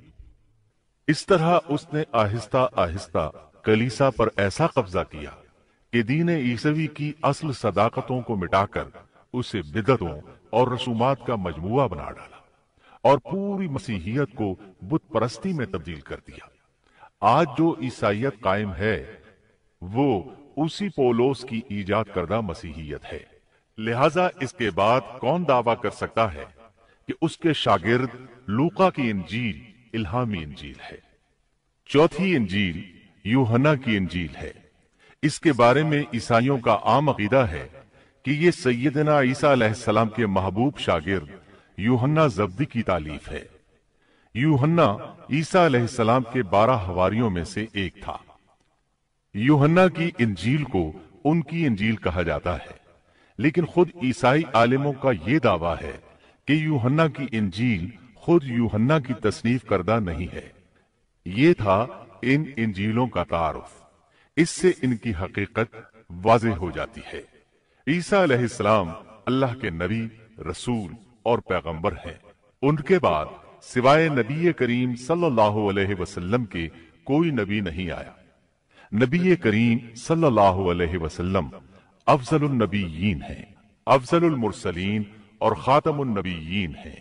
اس طرح اس نے آہستہ آہستہ کلیسا پر ایسا قبضہ کیا کہ دین عیسوی کی اصل صداقتوں کو مٹا کر اسے بدعتوں اور رسومات کا مجموعہ بنا ڈالا اور پوری مسیحیت کو بت پرستی میں تبدیل کر دیا۔ آج جو عیسائیت قائم ہے وہ اسی پولس کی ایجاد کردہ مسیحیت ہے۔ لہذا اس کے بعد کون دعویٰ کر سکتا ہے کہ اس کے شاگرد لوقا کی انجیل الہامی انجیل ہے؟ چوتھی انجیل یوحنا کی انجیل ہے۔ اس کے بارے میں عیسائیوں کا عام عقیدہ ہے کہ یہ سیدنا عیسیٰ علیہ السلام کے محبوب شاگرد یوحنا زبدی کی تالیف ہے۔ یوحنا عیسیٰ علیہ السلام کے 12 حواریوں میں سے ایک تھا۔ یوحنا کی انجیل کو ان کی انجیل کہا جاتا ہے، لیکن خود عیسائی عالموں کا یہ دعویٰ ہے کہ یوحنا کی انجیل خود یوحنا کی تصنیف کردہ نہیں ہے۔ یہ تھا ان انجیلوں کا تعارف۔ اس سے ان کی حقیقت واضح ہو جاتی ہے۔ عیسیٰ علیہ السلام اللہ کے نبی، رسول اور پیغمبر ہیں۔ ان کے بعد سوائے نبی کریم صلی اللہ علیہ وسلم کے کوئی نبی نہیں آیا۔ نبی کریم صلی اللہ علیہ وسلم افضل النبیین ہیں، افضل المرسلین اور خاتم النبیین ہیں۔